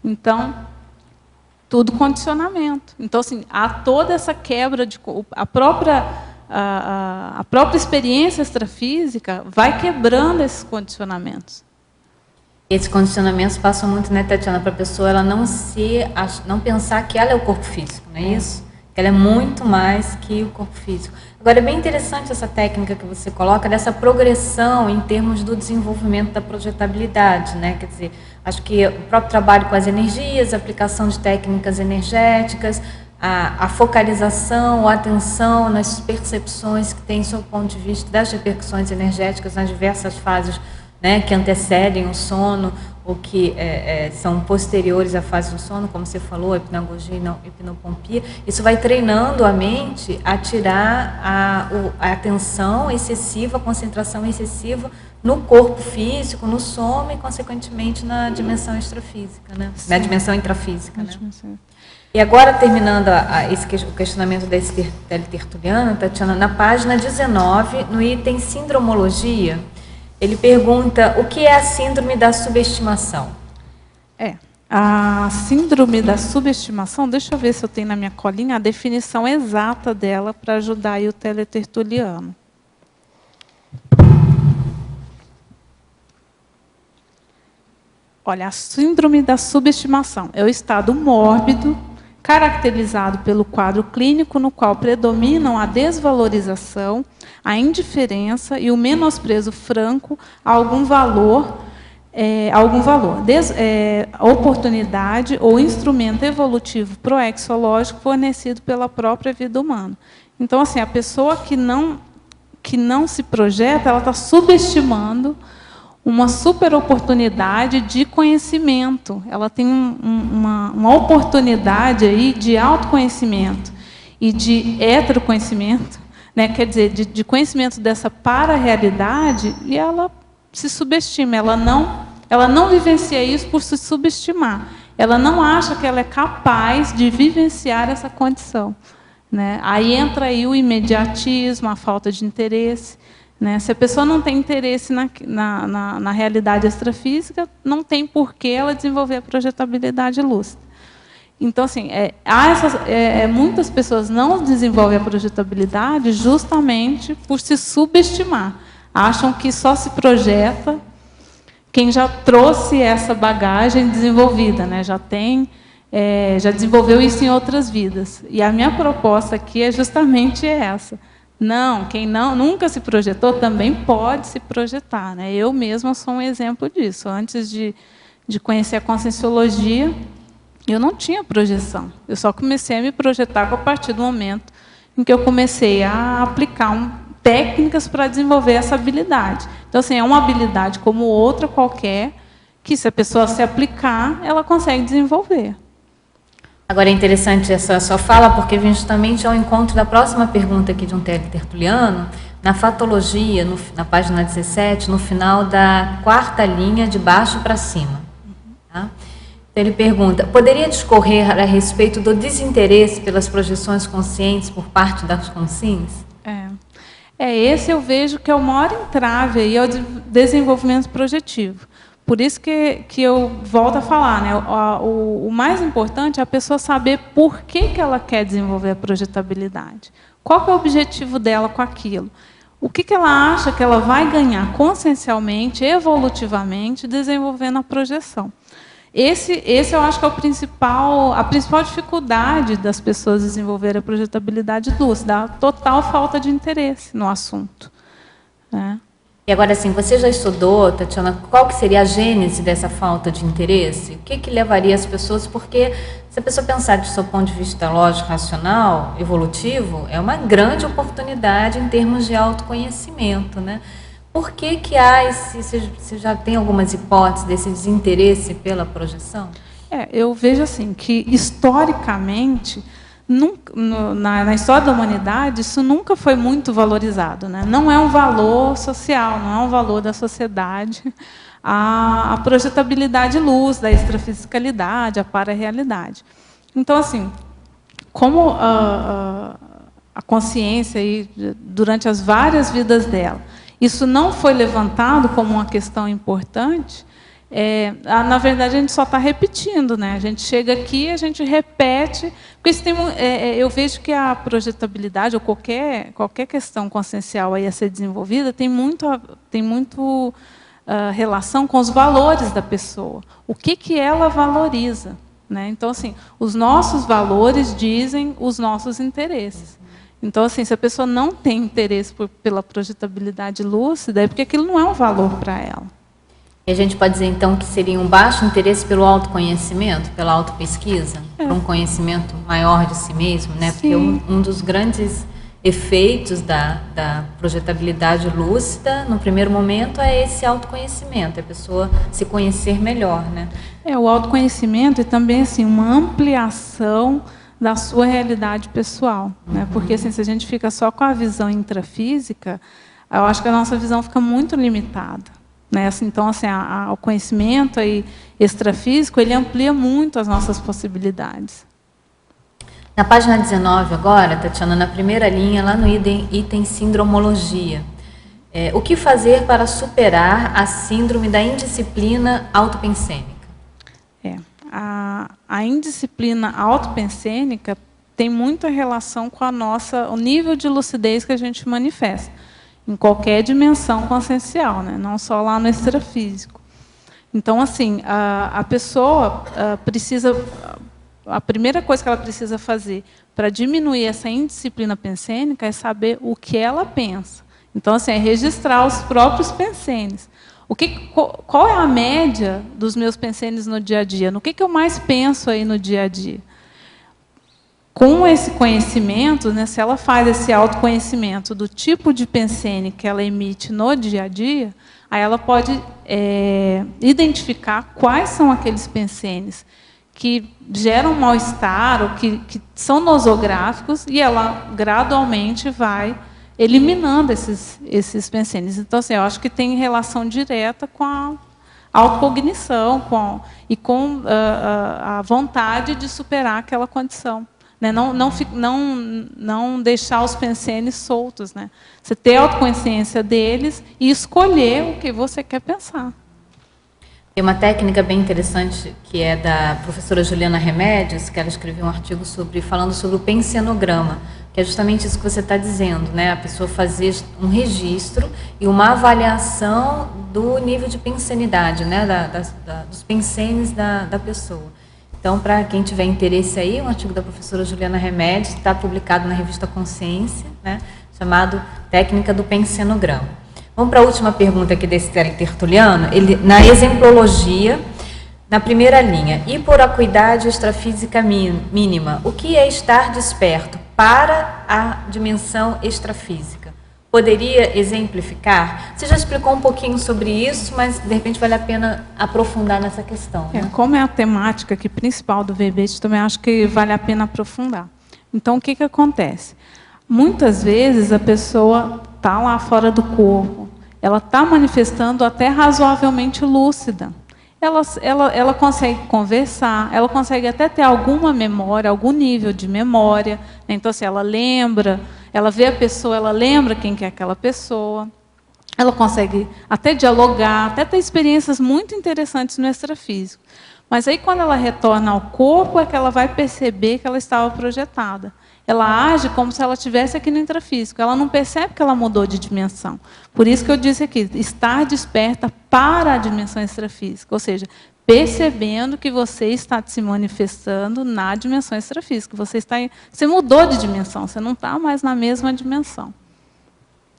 Então, tudo condicionamento. Então, assim, há toda essa quebra, a própria experiência extrafísica vai quebrando esses condicionamentos. Esses condicionamentos passam muito, né, Tatiana, para a pessoa ela não pensar que ela é o corpo físico, não é isso? Que ela é muito mais que o corpo físico. Agora, é bem interessante essa técnica que você coloca, dessa progressão em termos do desenvolvimento da projetabilidade, né? Quer dizer, acho que o próprio trabalho com as energias, a aplicação de técnicas energéticas, a focalização, a atenção nas percepções que tem sob o ponto de vista das repercussões energéticas nas diversas fases, né, que antecedem o sono ou que são posteriores à fase do sono, como você falou, a hipnagogia e a hipnopompia. Isso vai treinando a mente a tirar a atenção excessiva, a concentração excessiva no corpo físico, no soma e, consequentemente, na dimensão extrafísica, né? Na dimensão intrafísica. Né? E agora, terminando o questionamento desse Teletertuliano, Tatiana, na página 19, no item Sindromologia, ele pergunta o que é a síndrome da subestimação. A síndrome da subestimação, deixa eu ver se eu tenho na minha colinha a definição exata dela para ajudar aí o Teletertuliano. Olha, a síndrome da subestimação é o estado mórbido caracterizado pelo quadro clínico no qual predominam a desvalorização, a indiferença e o menosprezo franco a algum valor, oportunidade ou instrumento evolutivo proexológico fornecido pela própria vida humana. Então, assim, a pessoa que não se projeta, ela está subestimando uma super oportunidade de conhecimento. Ela tem uma oportunidade aí de autoconhecimento e de heteroconhecimento, né? Quer dizer, de conhecimento dessa para-realidade, e ela se subestima. Ela não vivencia isso por se subestimar. Ela não acha que ela é capaz de vivenciar essa condição, né? Aí entra aí o imediatismo, a falta de interesse. Né? Se a pessoa não tem interesse na realidade extrafísica, não tem por que ela desenvolver a projetabilidade lúcida. Então, assim, muitas pessoas não desenvolvem a projetabilidade justamente por se subestimar. Acham que só se projeta quem já trouxe essa bagagem desenvolvida, né? Já desenvolveu isso em outras vidas. E a minha proposta aqui é justamente essa. Não, quem nunca se projetou também pode se projetar, né? Eu mesma sou um exemplo disso. Antes de conhecer a Conscienciologia, eu não tinha projeção. Eu só comecei a me projetar a partir do momento em que eu comecei a aplicar técnicas para desenvolver essa habilidade. Então, assim, é uma habilidade como outra qualquer, que se a pessoa se aplicar, ela consegue desenvolver. Agora é interessante essa sua fala, porque vem justamente ao encontro da próxima pergunta aqui de um tertuliano, na fatologia, na página 17, no final da 4ª linha, de baixo para cima. Tá? Então ele pergunta, poderia discorrer a respeito do desinteresse pelas projeções conscientes por parte das consciências? Esse eu vejo que é o maior entrave aí ao desenvolvimento projetivo. Por isso que eu volto a falar, né? O mais importante é a pessoa saber por que ela quer desenvolver a projetabilidade. Qual que é o objetivo dela com aquilo? O que ela acha que ela vai ganhar consciencialmente, evolutivamente, desenvolvendo a projeção. Esse eu acho que é a principal dificuldade das pessoas desenvolverem a projetabilidade lúcida, a total falta de interesse no assunto. Né? E agora, assim, você já estudou, Tatiana, qual que seria a gênese dessa falta de interesse? O que levaria as pessoas? Porque, se a pessoa pensar do seu ponto de vista lógico, racional, evolutivo, é uma grande oportunidade em termos de autoconhecimento, né? Por que há você já tem algumas hipóteses desse desinteresse pela projeção? Eu vejo assim, que historicamente, na história da humanidade, isso nunca foi muito valorizado, né? Não é um valor social, não é um valor da sociedade, a projetabilidade lúcida, a extrafisicalidade, a para-realidade. Então, assim, como a consciência, aí, durante as várias vidas dela, isso não foi levantado como uma questão importante, na verdade, a gente só está repetindo, né? A gente chega aqui, a gente repete, porque isso eu vejo que a projetabilidade ou qualquer questão consciencial aí a ser desenvolvida tem muito relação com os valores da pessoa. O que ela valoriza, né? Então, assim, os nossos valores dizem os nossos interesses. Então, assim, se a pessoa não tem interesse pela projetabilidade lúcida, é porque aquilo não é um valor para ela. E a gente pode dizer, então, que seria um baixo interesse pelo autoconhecimento, pela autopesquisa, por um conhecimento maior de si mesmo, né? Porque um dos grandes efeitos da projetabilidade lúcida, no primeiro momento, é esse autoconhecimento, a pessoa se conhecer melhor, né? O autoconhecimento é também, assim, uma ampliação da sua realidade pessoal, né? Porque, assim, se a gente fica só com a visão intrafísica, eu acho que a nossa visão fica muito limitada. Né? Então, assim, o conhecimento aí extrafísico, ele amplia muito as nossas possibilidades. Na página 19 agora, Tatiana, na primeira linha, lá no item sindromologia. O que fazer para superar a síndrome da indisciplina autopensênica? A indisciplina autopensênica tem muita relação com o nível de lucidez que a gente manifesta, em qualquer dimensão consciencial, né? Não só lá no extrafísico. Então, assim, a pessoa precisa... A primeira coisa que ela precisa fazer para diminuir essa indisciplina pensênica é saber o que ela pensa. Então, assim, é registrar os próprios pensênios. Qual é a média dos meus pensênios no dia a dia? No que eu mais penso aí no dia a dia? Com esse conhecimento, né, se ela faz esse autoconhecimento do tipo de pensene que ela emite no dia a dia, aí ela pode identificar quais são aqueles pensenes que geram mal-estar ou que são nosográficos, e ela gradualmente vai eliminando esses pensenes. Então, assim, eu acho que tem relação direta com a autocognição e com a vontade de superar aquela condição. Né? Não deixar os pensenes soltos. Né? Você ter autoconsciência deles e escolher o que você quer pensar. Tem uma técnica bem interessante que é da professora Juliana Remédios, que ela escreveu um artigo falando sobre o pensenograma, que é justamente isso que você está dizendo, né? A pessoa fazer um registro e uma avaliação do nível de pensenidade, né? Dos pensenes da pessoa. Então, para quem tiver interesse aí, um artigo da professora Juliana Remédios está publicado na revista Consciência, né? Chamado Técnica do Pensenograma. Vamos para a última pergunta aqui desse tertuliano. Na exemplologia, na primeira linha, hipoacuidade extrafísica mínima. O que é estar desperto para a dimensão extrafísica? Poderia exemplificar? Você já explicou um pouquinho sobre isso, mas de repente vale a pena aprofundar nessa questão. Né? Como é a temática aqui principal do verbete, também acho que vale a pena aprofundar. Então, o que acontece? Muitas vezes a pessoa está lá fora do corpo, ela está manifestando até razoavelmente lúcida. Ela consegue conversar, ela consegue até ter alguma memória, algum nível de memória. Né? Então, se ela lembra, ela vê a pessoa, ela lembra quem que é aquela pessoa. Ela consegue até dialogar, até ter experiências muito interessantes no extrafísico. Mas aí, quando ela retorna ao corpo, é que ela vai perceber que ela estava projetada. Ela age como se ela estivesse aqui no intrafísico. Ela não percebe que ela mudou de dimensão. Por isso que eu disse aqui, estar desperta para a dimensão extrafísica. Ou seja, percebendo que você está se manifestando na dimensão extrafísica. Você mudou de dimensão, você não está mais na mesma dimensão.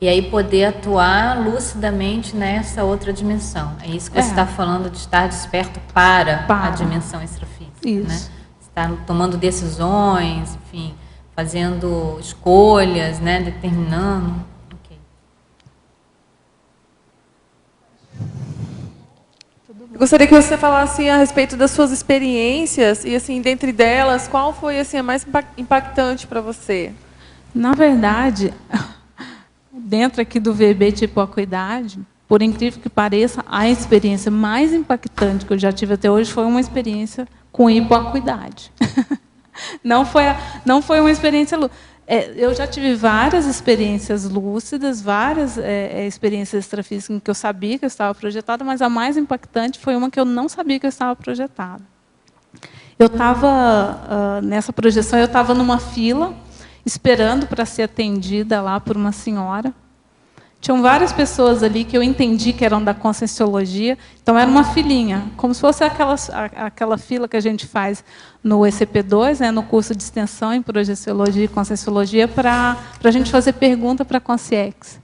E aí poder atuar lucidamente nessa outra dimensão. É isso que você está falando, de estar desperto para a dimensão extrafísica. Isso. Né? Estar tomando decisões, enfim, fazendo escolhas, né, determinando. Okay. Eu gostaria que você falasse a respeito das suas experiências e, assim, dentre delas, qual foi assim a mais impactante para você? Na verdade, dentro aqui do verbete hipoacuidade, por incrível que pareça, a experiência mais impactante que eu já tive até hoje foi uma experiência com hipoacuidade. Não foi uma experiência lúcida. Eu já tive várias experiências lúcidas, várias experiências extrafísicas em que eu sabia que eu estava projetada, mas a mais impactante foi uma que eu não sabia que eu estava projetada. Eu estava, nessa projeção, eu estava numa fila, esperando para ser atendida lá por uma senhora. Tinham várias pessoas ali que eu entendi que eram da Conscienciologia, então era uma filinha, como se fosse aquela fila que a gente faz no ECP2, né, no curso de extensão em Projeciologia e Conscienciologia, para a gente fazer pergunta para a Consciex.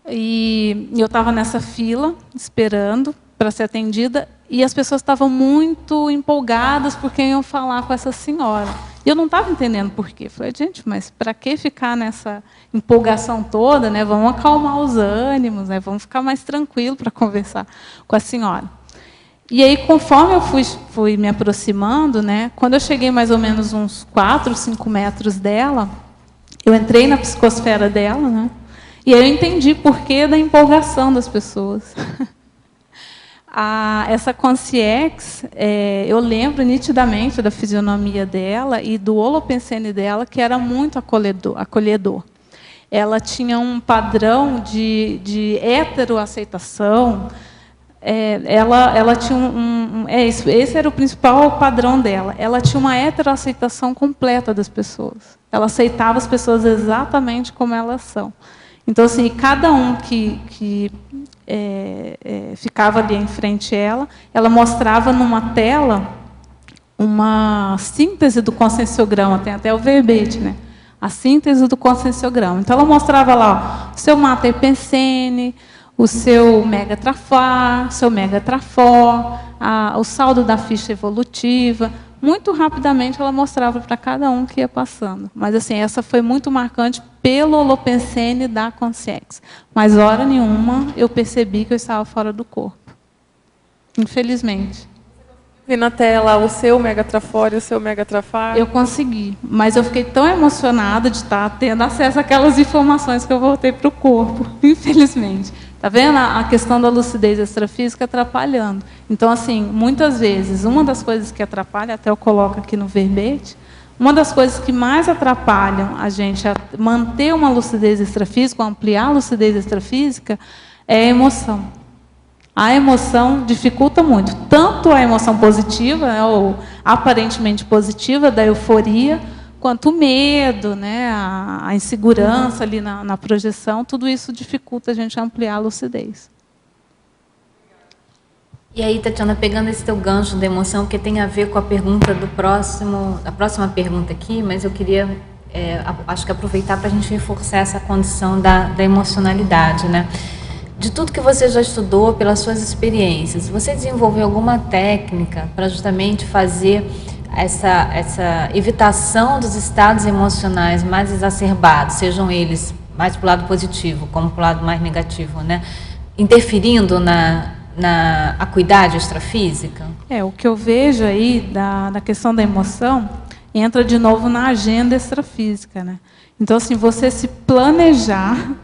E eu estava nessa fila, esperando para ser atendida, e as pessoas estavam muito empolgadas porque iam falar com essa senhora. E eu não estava entendendo por quê. Falei, gente, mas para que ficar nessa empolgação toda? Né? Vamos acalmar os ânimos, né? Vamos ficar mais tranquilo para conversar com a senhora. E aí, conforme eu fui me aproximando, né, quando eu cheguei mais ou menos uns 4, 5 metros dela, eu entrei na psicosfera dela, né, e aí eu entendi por que da empolgação das pessoas. Essa Consciex, eu lembro nitidamente da fisionomia dela e do holopensene dela, que era muito acolhedor. Ela tinha um padrão de heteroaceitação. Ela tinha esse era o principal padrão dela. Ela tinha uma heteroaceitação completa das pessoas. Ela aceitava as pessoas exatamente como elas são. Então, assim, cada um que ficava ali em frente a ela mostrava numa tela uma síntese do conscienciograma, tem até o verbete, né? A síntese do conscienciograma. Então, ela mostrava lá ó, o seu mater pensene, o seu megatrafar, seu megatrafor, o saldo da ficha evolutiva. Muito rapidamente ela mostrava para cada um que ia passando. Mas assim, essa foi muito marcante pelo holopensene da Consciex. Mas hora nenhuma eu percebi que eu estava fora do corpo. Infelizmente. Vi na tela o seu megatrafor e o seu megatrafar? Eu consegui, mas eu fiquei tão emocionada de estar tendo acesso àquelas informações que eu voltei para o corpo, infelizmente. Está vendo a questão da lucidez extrafísica atrapalhando? Então, assim, muitas vezes, uma das coisas que atrapalha, até eu coloco aqui no verbete, uma das coisas que mais atrapalham a gente a manter uma lucidez extrafísica, ampliar a lucidez extrafísica, é a emoção. A emoção dificulta muito, tanto a emoção positiva, né, ou aparentemente positiva, da euforia, quanto o medo, né, a insegurança ali na projeção, tudo isso dificulta a gente ampliar a lucidez. E aí, Tatiana, pegando esse teu gancho da emoção, que tem a ver com a pergunta a próxima pergunta aqui, mas eu queria, acho que aproveitar para a gente reforçar essa condição da emocionalidade, né? De tudo que você já estudou, pelas suas experiências, você desenvolveu alguma técnica para justamente fazer essa evitação dos estados emocionais mais exacerbados, sejam eles mais para o lado positivo, como para o lado mais negativo, né? Interferindo na acuidade extrafísica? O que eu vejo aí da questão da emoção entra de novo na agenda extrafísica, né? Então, assim, você se planejar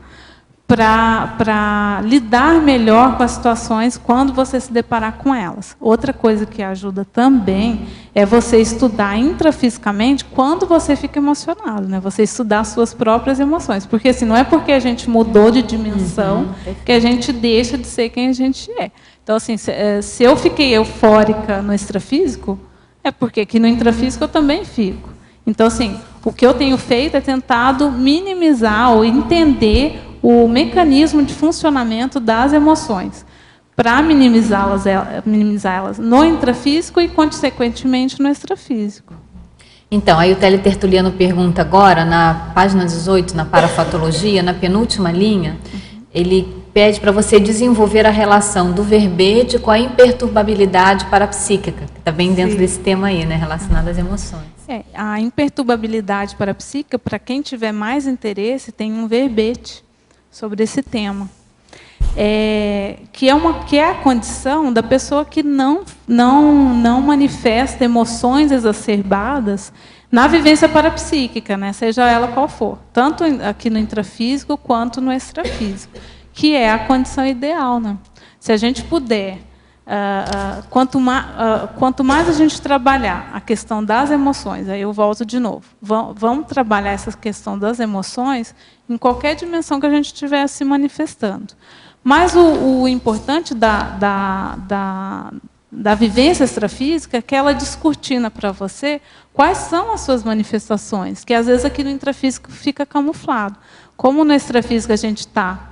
para lidar melhor com as situações quando você se deparar com elas. Outra coisa que ajuda também é você estudar intrafisicamente quando você fica emocionado, né? Você estudar as suas próprias emoções, porque assim, não é porque a gente mudou de dimensão que a gente deixa de ser quem a gente é. Então, assim, se eu fiquei eufórica no extrafísico, é porque aqui no intrafísico eu também fico. Então, assim, o que eu tenho feito é tentado minimizar ou entender o mecanismo de funcionamento das emoções, para minimizá-las no intrafísico e, consequentemente, no extrafísico. Então, aí o teletertuliano pergunta agora, na página 18, na parafatologia, na penúltima linha, ele pede para você desenvolver a relação do verbete com a imperturbabilidade parapsíquica, que está bem dentro desse tema aí, né, relacionado às emoções. A imperturbabilidade parapsíquica, para quem tiver mais interesse, tem um verbete sobre esse tema, que é a condição da pessoa que não manifesta emoções exacerbadas na vivência parapsíquica, né, seja ela qual for, tanto aqui no intrafísico quanto no extrafísico, que é a condição ideal, né? Se a gente puder, quanto mais a gente trabalhar a questão das emoções, aí eu volto de novo, vamos trabalhar essa questão das emoções em qualquer dimensão que a gente estiver se manifestando. Mas o importante da vivência extrafísica é que ela descortina para você quais são as suas manifestações, que às vezes aqui no intrafísico fica camuflado. Como no extrafísico a gente está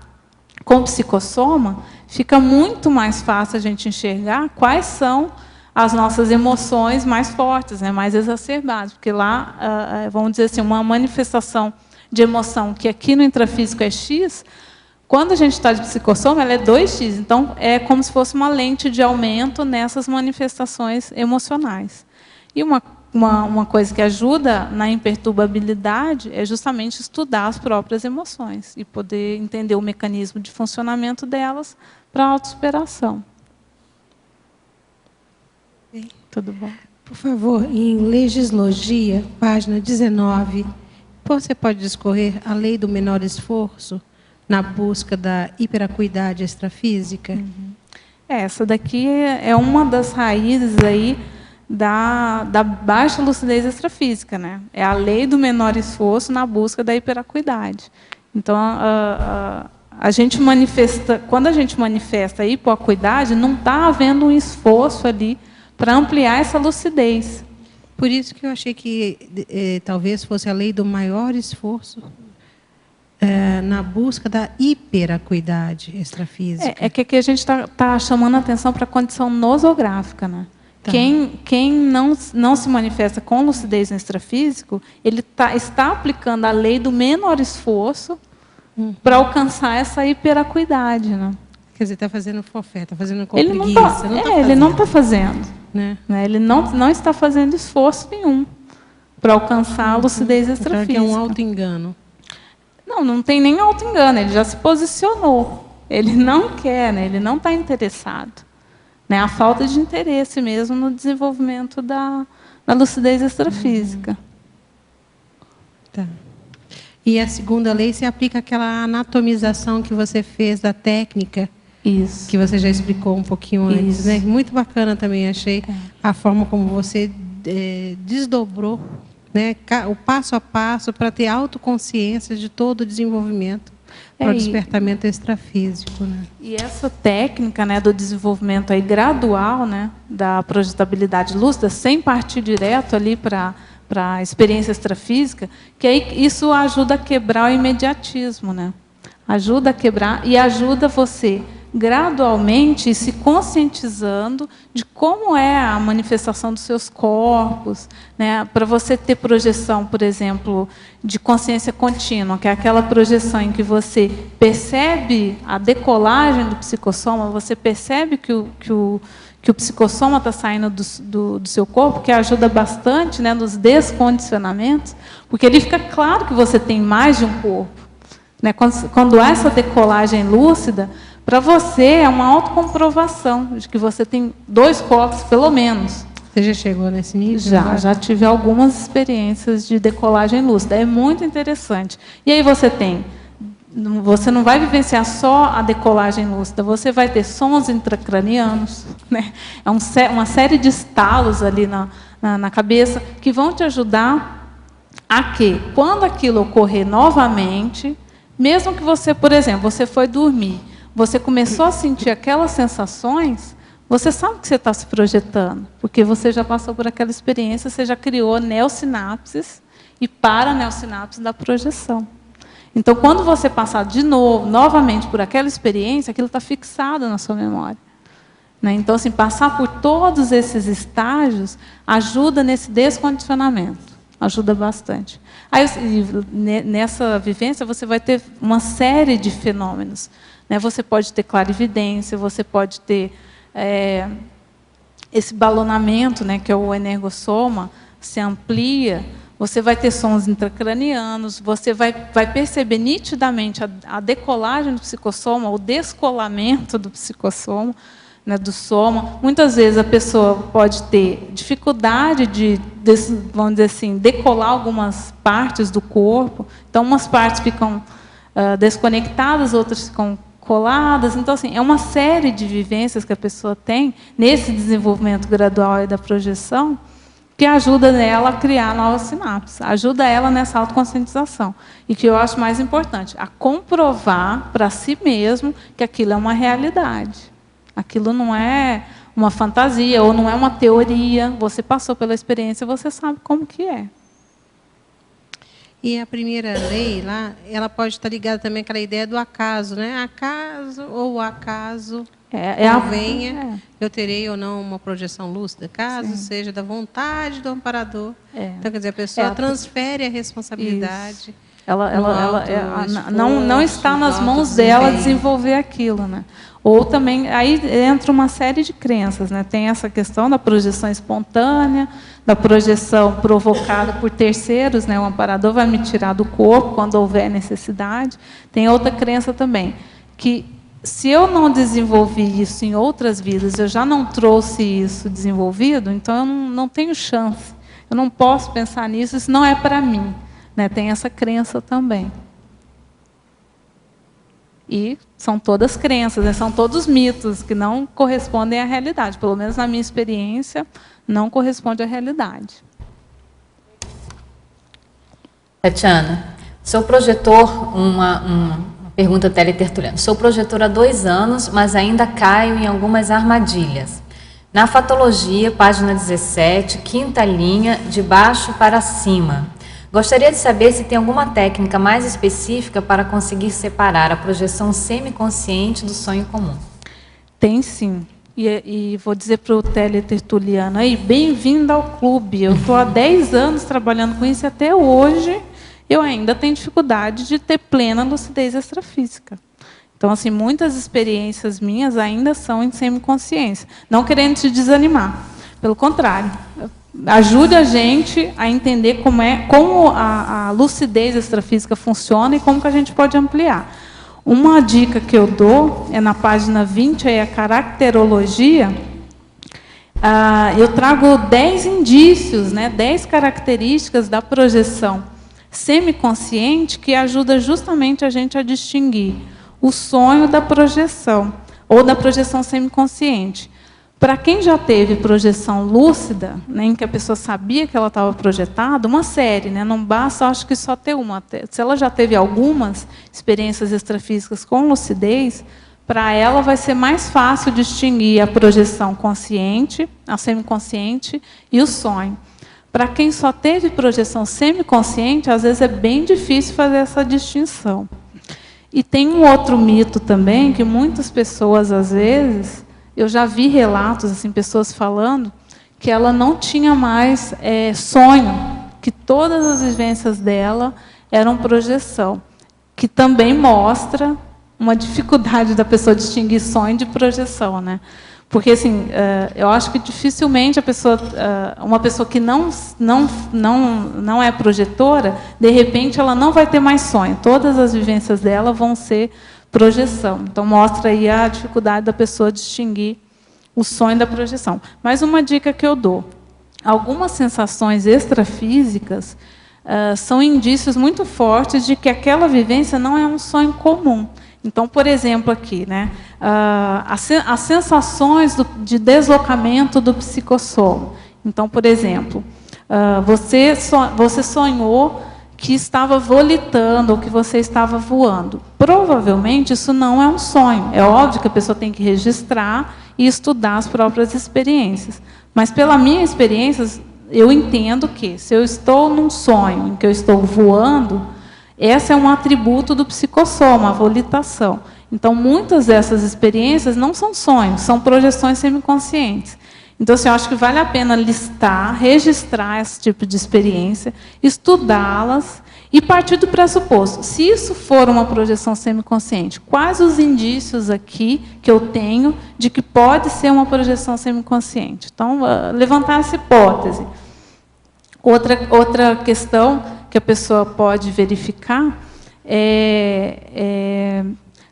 com o psicossoma, fica muito mais fácil a gente enxergar quais são as nossas emoções mais fortes, né, mais exacerbadas, porque lá, vamos dizer assim, uma manifestação de emoção que aqui no intrafísico é X, quando a gente está de psicossoma, ela é 2x, então é como se fosse uma lente de aumento nessas manifestações emocionais. E uma coisa que ajuda na imperturbabilidade é justamente estudar as próprias emoções e poder entender o mecanismo de funcionamento delas para a autossuperação. Tudo bom? Por favor, em Legislogia, página 19, você pode discorrer a lei do menor esforço na busca da hiperacuidade extrafísica? Essa daqui é uma das raízes aí da baixa lucidez extrafísica, né? É a lei do menor esforço na busca da hiperacuidade. Então, a gente manifesta, quando a gente manifesta a hipoacuidade, não está havendo um esforço ali para ampliar essa lucidez. Por isso que eu achei que talvez fosse a lei do maior esforço na busca da hiperacuidade extrafísica. É que aqui a gente está chamando a atenção para a condição nosográfica, né? Tá. Quem não se manifesta com lucidez no extrafísico, ele está aplicando a lei do menor esforço para alcançar essa hiperacuidade, né? Quer dizer, está fazendo forfé, está fazendo com Ele preguiça. ele não está fazendo. Né? Ele não está fazendo esforço nenhum para alcançar a lucidez extrafísica. Que é um auto-engano. Não tem nem auto-engano, ele já se posicionou. Ele não quer, né? Ele não está interessado. Né? A falta de interesse mesmo no desenvolvimento da lucidez extrafísica. Tá. E a segunda lei se aplica àquela anatomização que você fez da técnica. Isso. Que você já explicou um pouquinho antes. Né? Muito bacana também, achei a forma como você desdobrou, né, o passo a passo para ter autoconsciência de todo o desenvolvimento para o despertamento extrafísico. Né? E essa técnica, né, do desenvolvimento aí gradual, né, da projetabilidade lúcida, sem partir direto ali para a experiência extrafísica, que aí isso ajuda a quebrar o imediatismo. Né? Ajuda a quebrar e ajuda você gradualmente se conscientizando de como é a manifestação dos seus corpos, né? Para você ter projeção, por exemplo, de consciência contínua, que é aquela projeção em que você percebe a decolagem do psicossoma, você percebe que o psicossoma está saindo do seu corpo, que ajuda bastante, né, nos descondicionamentos, porque ali fica claro que você tem mais de um corpo. Né? Quando há essa decolagem lúcida, para você é uma autocomprovação de que você tem 2 corpos, pelo menos. Você já chegou nesse nível? Já tive algumas experiências de decolagem lúcida. É muito interessante. E aí você não vai vivenciar só a decolagem lúcida, você vai ter sons intracranianos, né? É uma série de estalos ali na cabeça que vão te ajudar a que, quando aquilo ocorrer novamente, mesmo que você, por exemplo, você foi dormir, você começou a sentir aquelas sensações, você sabe que você está se projetando, porque você já passou por aquela experiência, você já criou neossinapses e paraneossinapses da projeção. Então, quando você passar novamente por aquela experiência, aquilo está fixado na sua memória. Né? Então, assim, passar por todos esses estágios ajuda nesse descondicionamento. Ajuda bastante. Aí, nessa vivência, você vai ter uma série de fenômenos. Né? Você pode ter clarividência, você pode ter esse balonamento, né, que é o energossoma, se amplia, você vai ter sons intracranianos, você vai perceber nitidamente a decolagem do psicossoma, o descolamento do psicossoma, né, do soma. Muitas vezes a pessoa pode ter dificuldade de, vamos dizer assim, decolar algumas partes do corpo. Então, umas partes ficam desconectadas, outras ficam coladas. Então, assim, é uma série de vivências que a pessoa tem nesse desenvolvimento gradual da projeção que ajuda ela a criar novas sinapses, ajuda ela nessa autoconscientização. E que eu acho mais importante, a comprovar para si mesmo que aquilo é uma realidade. Aquilo não é uma fantasia ou não é uma teoria. Você passou pela experiência, você sabe como que é. E a primeira lei lá, ela pode estar ligada também àquela ideia do acaso, né? Acaso ou acaso venha, eu terei ou não uma projeção lúcida, caso seja da vontade do amparador. Então, quer dizer, a pessoa transfere a responsabilidade. Isso. Não está nas mãos dela desenvolver aquilo, né? Ou também, aí entra uma série de crenças, né? Tem essa questão da projeção espontânea, da projeção provocada por terceiros, né? O amparador vai me tirar do corpo quando houver necessidade. Tem outra crença também, que se eu não desenvolvi isso em outras vidas, eu já não trouxe isso desenvolvido, então eu não tenho chance. Eu não posso pensar nisso, isso não é para mim. Né? Tem essa crença também. E são todas crenças, né? São todos mitos que não correspondem à realidade. Pelo menos na minha experiência, não corresponde à realidade. Tatiana, sou projetor, uma pergunta teletertuliana. Sou projetor há 2 anos, mas ainda caio em algumas armadilhas. Na fatologia, página 17, 5ª linha, de baixo para cima. Gostaria de saber se tem alguma técnica mais específica para conseguir separar a projeção semiconsciente do sonho comum. Tem sim. E vou dizer para o teletertuliano aí, bem-vindo ao clube. Eu estou há 10 anos trabalhando com isso e até hoje eu ainda tenho dificuldade de ter plena lucidez extrafísica. Então, assim, muitas experiências minhas ainda são em semiconsciência. Não querendo te desanimar. Pelo contrário, ajude a gente a entender como a lucidez extrafísica funciona e como que a gente pode ampliar. Uma dica que eu dou é na página 20, aí a caracterologia. Eu trago 10 indícios, 10 características da projeção semiconsciente que ajuda justamente a gente a distinguir o sonho da projeção, ou da projeção semiconsciente. Para quem já teve projeção lúcida, em que a pessoa sabia que ela estava projetada, uma série, não basta, acho que só ter uma. Se ela já teve algumas experiências extrafísicas com lucidez, para ela vai ser mais fácil distinguir a projeção consciente, a semiconsciente e o sonho. Para quem só teve projeção semiconsciente, às vezes é bem difícil fazer essa distinção. E tem um outro mito também, que muitas pessoas, às vezes, eu já vi relatos, assim, pessoas falando, que ela não tinha mais sonho, que todas as vivências dela eram projeção, que também mostra uma dificuldade da pessoa distinguir sonho de projeção, Porque, assim, eu acho que dificilmente uma pessoa que não é projetora, de repente, ela não vai ter mais sonho. Todas as vivências dela vão ser projeção. Então, mostra aí a dificuldade da pessoa distinguir o sonho da projeção. Mais uma dica que eu dou. Algumas sensações extrafísicas são indícios muito fortes de que aquela vivência não é um sonho comum. Então, por exemplo, aqui, as sensações de deslocamento do psicossoma. Então, por exemplo, você sonhou que estava volitando ou que você estava voando. Provavelmente, isso não é um sonho. É óbvio que a pessoa tem que registrar e estudar as próprias experiências. Mas, pela minha experiência, eu entendo que, se eu estou num sonho em que eu estou voando, esse é um atributo do psicossoma, a volitação. Então, muitas dessas experiências não são sonhos, são projeções semiconscientes. Então, assim, eu acho que vale a pena listar, registrar esse tipo de experiência, estudá-las e partir do pressuposto. Se isso for uma projeção semiconsciente, quais os indícios aqui que eu tenho de que pode ser uma projeção semiconsciente? Então, levantar essa hipótese. Outra questão que a pessoa pode verificar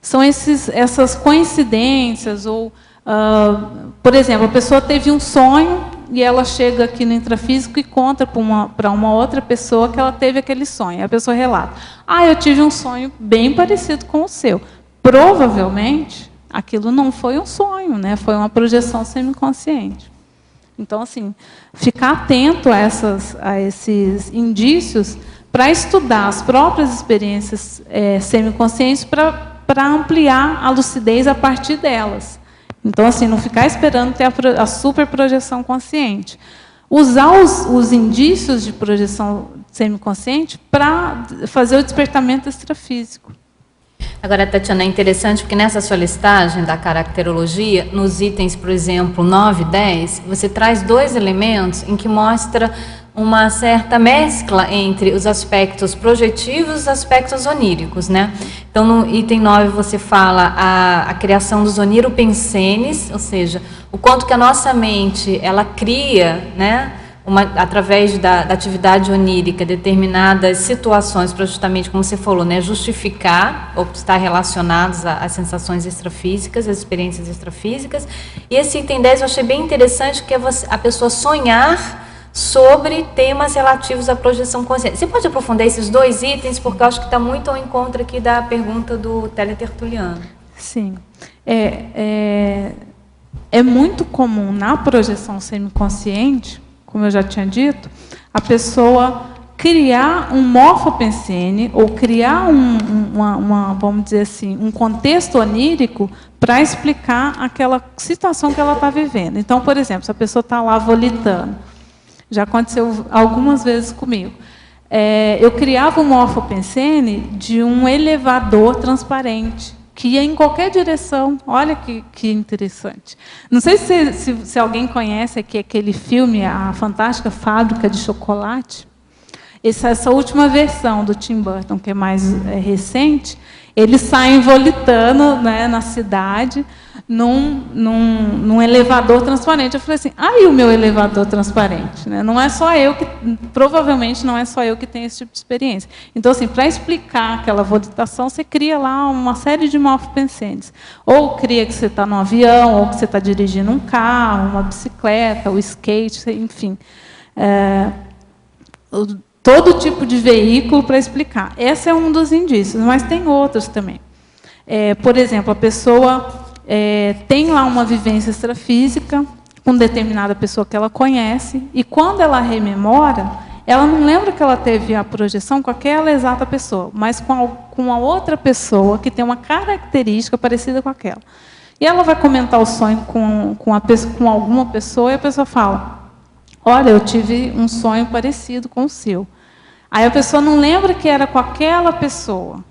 são essas coincidências, ou, por exemplo, a pessoa teve um sonho e ela chega aqui no intrafísico e conta para uma outra pessoa que ela teve aquele sonho. A pessoa relata: eu tive um sonho bem parecido com o seu. Provavelmente, aquilo não foi um sonho, foi uma projeção semiconsciente. Então, assim, ficar atento a esses indícios para estudar as próprias experiências semiconscientes para ampliar a lucidez a partir delas. Então, assim, não ficar esperando ter a superprojeção consciente. Usar os indícios de projeção semiconsciente para fazer o despertamento extrafísico. Agora, Tatiana, é interessante porque nessa sua listagem da caracterologia, nos itens, por exemplo, 9 e 10, você traz 2 elementos em que mostra uma certa mescla entre os aspectos projetivos e os aspectos oníricos, Então, no item 9, você fala a criação dos oniropensenes, ou seja, o quanto que a nossa mente, ela cria, através da atividade onírica, determinadas situações, para justamente, como você falou, justificar ou estar relacionados às sensações extrafísicas, às experiências extrafísicas. E esse item 10 eu achei bem interessante, que é a pessoa sonhar sobre temas relativos à projeção consciente. Você pode aprofundar esses 2 itens, porque eu acho que está muito ao encontro aqui da pergunta do teletertuliano. Sim. É muito comum na projeção semiconsciente, como eu já tinha dito, a pessoa criar um morfopensene ou criar vamos dizer assim, um contexto onírico para explicar aquela situação que ela está vivendo. Então, por exemplo, se a pessoa está lá volitando, já aconteceu algumas vezes comigo, eu criava um morfopensene de um elevador transparente, que ia em qualquer direção. Olha que interessante. Não sei se alguém conhece aqui aquele filme, A Fantástica Fábrica de Chocolate. Essa última versão do Tim Burton, que é mais recente, eles saem volitando, né, na cidade, num elevador transparente. Eu falei assim, aí o meu elevador transparente, né? Não é só eu que, provavelmente não é só eu que tenho esse tipo de experiência. Então, assim, para explicar aquela volitação, você cria lá uma série de morfopensenes. Ou cria que você está num avião, ou que você está dirigindo um carro, uma bicicleta, o skate, enfim. Todo tipo de veículo para explicar. Esse é um dos indícios, mas tem outros também. Por exemplo, a pessoa tem lá uma vivência extrafísica com determinada pessoa que ela conhece, e quando ela rememora, ela não lembra que ela teve a projeção com aquela exata pessoa, mas com a outra pessoa que tem uma característica parecida com aquela. E ela vai comentar o sonho com alguma pessoa, e a pessoa fala, olha, eu tive um sonho parecido com o seu. Aí a pessoa não lembra que era com aquela pessoa,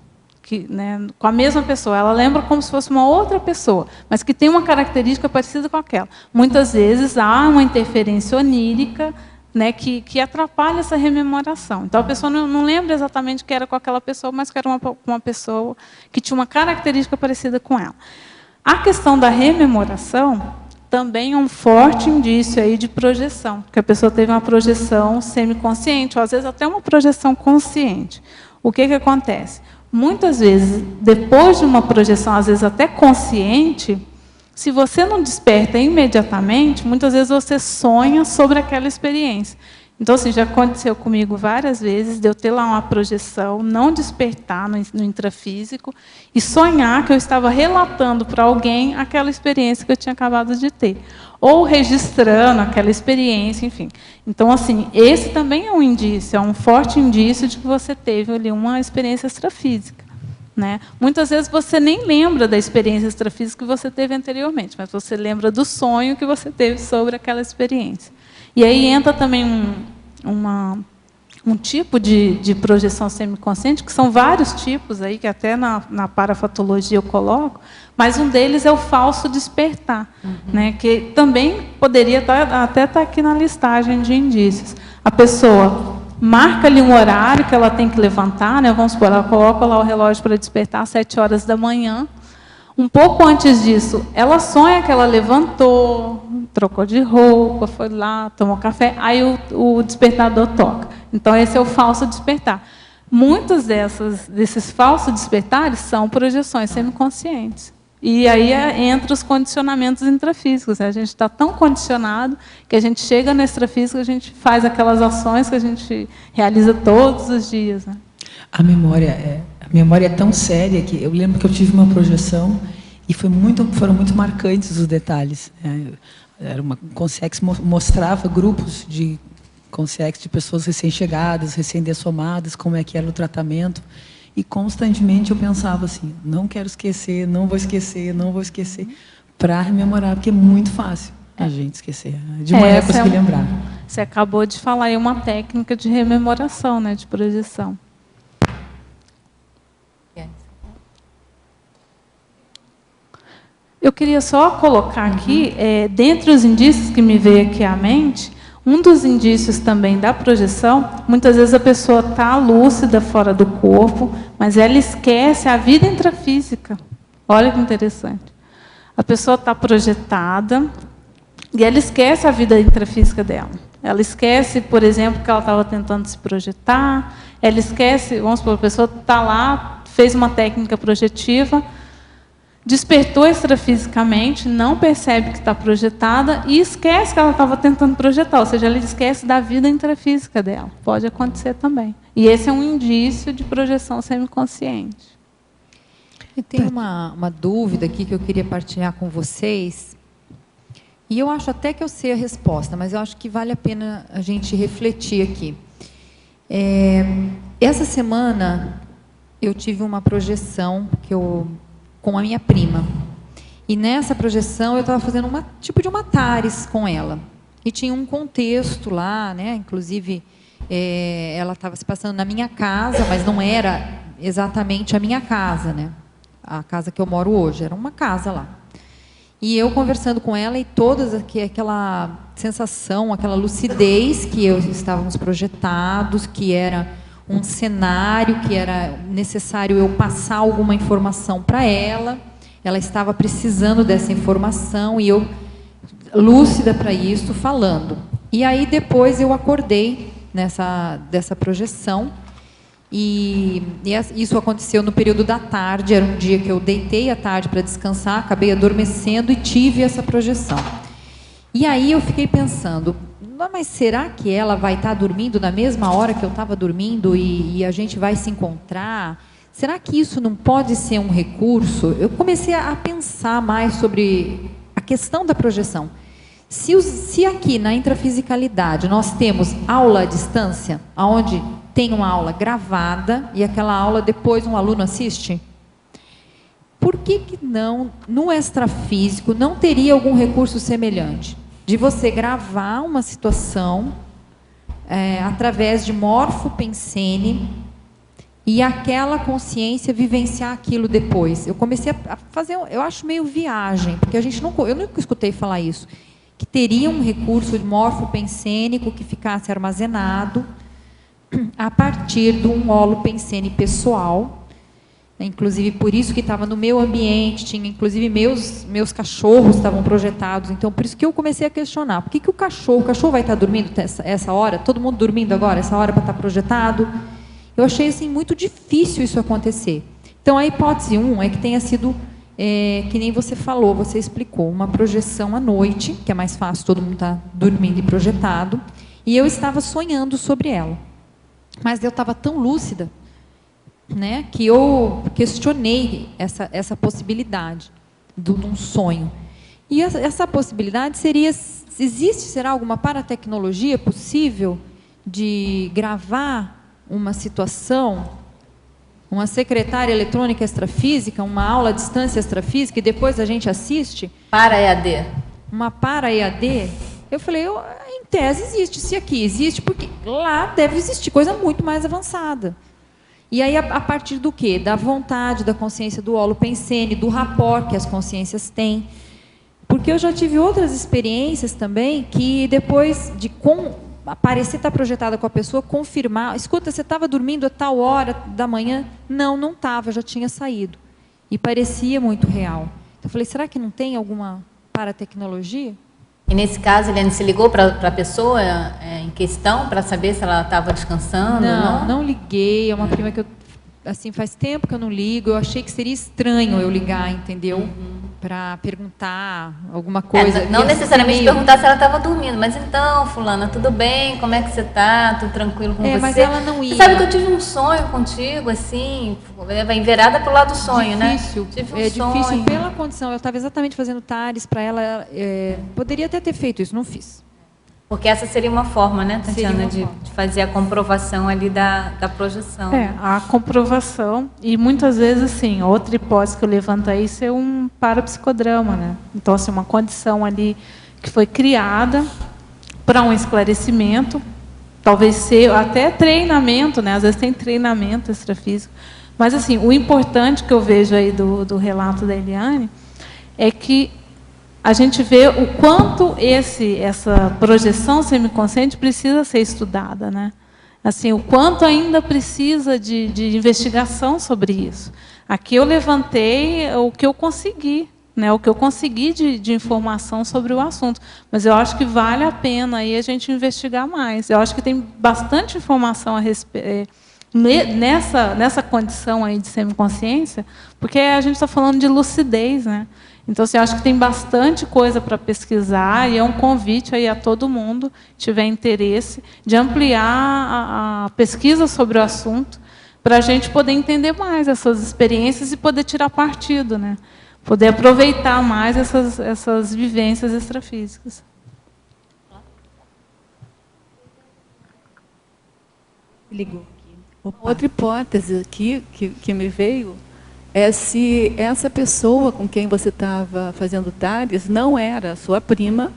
né, com a mesma pessoa. Ela lembra como se fosse uma outra pessoa, mas que tem uma característica parecida com aquela. Muitas vezes há uma interferência onírica, né, que atrapalha essa rememoração. Então a pessoa não lembra exatamente que era com aquela pessoa, mas que era uma pessoa que tinha uma característica parecida com ela. A questão da rememoração também é um forte indício aí de projeção, que a pessoa teve uma projeção semiconsciente, ou às vezes até uma projeção consciente. O que acontece? Muitas vezes, depois de uma projeção, às vezes até consciente, se você não desperta imediatamente, muitas vezes você sonha sobre aquela experiência. Então, assim, já aconteceu comigo várias vezes de eu ter lá uma projeção, não despertar no intrafísico e sonhar que eu estava relatando para alguém aquela experiência que eu tinha acabado de ter. Ou registrando aquela experiência, enfim. Então, assim, esse também é um indício, é um forte indício de que você teve ali uma experiência extrafísica, né? Muitas vezes você nem lembra da experiência extrafísica que você teve anteriormente, mas você lembra do sonho que você teve sobre aquela experiência. E aí entra também um tipo de projeção semiconsciente, que são vários tipos, aí, que até na parafatologia eu coloco, mas um deles é o falso despertar, né, que também poderia até estar aqui na listagem de indícios. A pessoa marca ali um horário que ela tem que levantar, né, vamos supor, ela coloca lá o relógio para despertar às 7 horas da manhã. Um pouco antes disso, ela sonha que ela levantou, trocou de roupa, foi lá, tomou café, aí o despertador toca. Então, esse é o falso despertar. Muitos desses falsos despertares são projeções semiconscientes. E aí entra os condicionamentos intrafísicos. A gente está tão condicionado que a gente chega no extrafísico, a gente faz aquelas ações que a gente realiza todos os dias, né? A memória é tão séria que eu lembro que eu tive uma projeção e foram muito marcantes os detalhes. Era uma consciex, mostrava grupos de consciex de pessoas recém-chegadas, recém-dessomadas, como é que era o tratamento. E constantemente eu pensava assim, não quero esquecer, não vou esquecer, não vou esquecer, para rememorar, porque é muito fácil a gente esquecer. De manhã eu consegui lembrar. Você acabou de falar aí uma técnica de rememoração, né, de projeção. Eu queria só colocar aqui, dentre os indícios que me veio aqui à mente, um dos indícios também da projeção, muitas vezes a pessoa está lúcida fora do corpo, mas ela esquece a vida intrafísica. Olha que interessante. A pessoa está projetada e ela esquece a vida intrafísica dela. Ela esquece, por exemplo, que ela estava tentando se projetar, ela esquece, vamos supor, a pessoa está lá, fez uma técnica projetiva, despertou extrafisicamente, não percebe que está projetada e esquece que ela estava tentando projetar, ou seja, ela esquece da vida intrafísica dela. Pode acontecer também. E esse é um indício de projeção semiconsciente. Eu tenho uma dúvida aqui que eu queria partilhar com vocês. E eu acho até que eu sei a resposta, mas eu acho que vale a pena a gente refletir aqui. Essa semana, eu tive uma projeção com a minha prima. E nessa projeção eu estava fazendo tipo de uma TARES com ela. E tinha um contexto lá, né? Inclusive ela estava se passando na minha casa, mas não era exatamente a minha casa, né? A casa que eu moro hoje, era uma casa lá. E eu conversando com ela e aquela sensação, aquela lucidez que estávamos projetados, que era um cenário, que era necessário eu passar alguma informação para ela. Ela estava precisando dessa informação e eu, lúcida para isso, falando. E aí depois eu acordei dessa projeção. E isso aconteceu no período da tarde, era um dia que eu deitei à tarde para descansar, acabei adormecendo e tive essa projeção. E aí eu fiquei pensando, mas será que ela vai estar dormindo na mesma hora que eu estava dormindo e a gente vai se encontrar? Será que isso não pode ser um recurso? Eu comecei a pensar mais sobre a questão da projeção. Se aqui na intrafisicalidade nós temos aula à distância, onde tem uma aula gravada e aquela aula depois um aluno assiste? Por que não, no extrafísico, não teria algum recurso semelhante? De você gravar uma situação através de morfopensene e aquela consciência vivenciar aquilo depois. Eu comecei a fazer, eu acho meio viagem, porque eu nunca escutei falar isso, que teria um recurso morfopensênico que ficasse armazenado a partir de um holopensene pessoal, inclusive por isso que estava no meu ambiente, tinha inclusive meus cachorros estavam projetados, então por isso que eu comecei a questionar, por que o cachorro vai estar dormindo essa hora, todo mundo dormindo agora, essa hora para estar projetado? Eu achei assim muito difícil isso acontecer. Então a hipótese 1 é que tenha sido, que nem você falou, você explicou, uma projeção à noite, que é mais fácil, todo mundo está dormindo e projetado, e eu estava sonhando sobre ela. Mas eu estava tão lúcida, né, que eu questionei essa possibilidade de um sonho. E essa possibilidade será alguma paratecnologia possível de gravar uma situação, uma secretária eletrônica extrafísica, uma aula à distância extrafísica, e depois a gente assiste? Para EAD. Uma para EAD? Eu falei, em tese existe, se aqui existe, porque lá deve existir coisa muito mais avançada. E aí, a partir do quê? Da vontade, da consciência do holopensene, do rapport que as consciências têm. Porque eu já tive outras experiências também, que depois de aparecer, estar projetada com a pessoa, confirmar, escuta, você estava dormindo a tal hora da manhã? Não estava, já tinha saído. E parecia muito real. Então, eu falei, será que não tem alguma paratecnologia? E nesse caso, Eliane, se ligou para a pessoa em questão para saber se ela estava descansando? Não liguei. É uma prima que assim, faz tempo que eu não ligo. Eu achei que seria estranho eu ligar, entendeu? Para perguntar alguma coisa. Não necessariamente perguntar se ela estava dormindo, mas então, fulana, tudo bem? Como é que você está? Tudo tranquilo com você? Mas ela não ia. Você sabe que eu tive um sonho contigo, assim, vai enverada para o lado do sonho, difícil, né? Tive difícil pela condição. Eu estava exatamente fazendo TARES para ela. Poderia até ter feito isso, não fiz. Porque essa seria uma forma, né, Tatiana, de fazer a comprovação ali da projeção. A comprovação, e muitas vezes, assim, outra hipótese que eu levanto aí é um parapsicodrama, né? Então, assim, uma condição ali que foi criada para um esclarecimento, talvez ser até treinamento, né? Às vezes tem treinamento extrafísico. Mas, assim, o importante que eu vejo aí do relato da Eliane é que a gente vê o quanto essa projeção semiconsciente precisa ser estudada, né? Assim, o quanto ainda precisa de investigação sobre isso. Aqui eu levantei o que eu consegui, né? O que eu consegui de informação sobre o assunto. Mas eu acho que vale a pena aí a gente investigar mais. Eu acho que tem bastante informação a respeito nessa condição aí de semiconsciência, porque a gente está falando de lucidez, né? Então, assim, eu acho que tem bastante coisa para pesquisar e é um convite aí a todo mundo que tiver interesse de ampliar a pesquisa sobre o assunto para a gente poder entender mais essas experiências e poder tirar partido, né? Poder aproveitar mais essas vivências extrafísicas. Ligou aqui. Outra hipótese aqui que me veio é se essa pessoa com quem você estava fazendo TARES não era sua prima,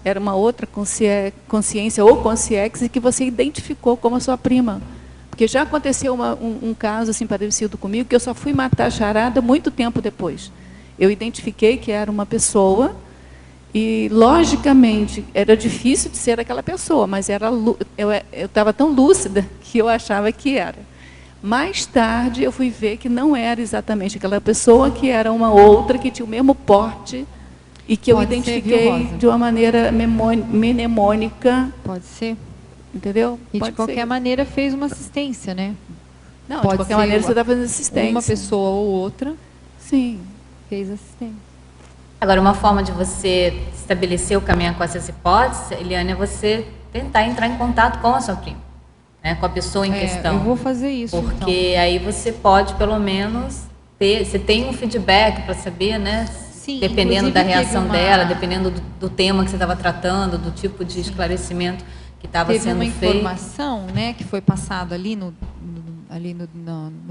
era uma outra consciência ou consciência que você identificou como a sua prima. Porque já aconteceu um caso assim parecido comigo, que eu só fui matar a charada muito tempo depois. Eu identifiquei que era uma pessoa e, logicamente, era difícil de ser aquela pessoa, mas eu estava tão lúcida que eu achava que era. Mais tarde, eu fui ver que não era exatamente aquela pessoa, que era uma outra, que tinha o mesmo porte e que eu identifiquei de uma maneira mnemônica. Pode ser. Entendeu? E de qualquer maneira fez uma assistência, né? Não, de qualquer maneira você está fazendo assistência. Uma pessoa ou outra. Sim. Fez assistência. Agora, uma forma de você estabelecer ou caminhar com essas hipóteses, Eliane, é você tentar entrar em contato com a sua prima, né, com a pessoa em questão. Eu vou fazer isso. Porque então, aí você pode, pelo menos, você tem um feedback para saber, né? Sim, dependendo da reação dela, dependendo do tema que você estava tratando, do tipo de esclarecimento que estava sendo feito. Teve uma informação, né, que foi passada ali no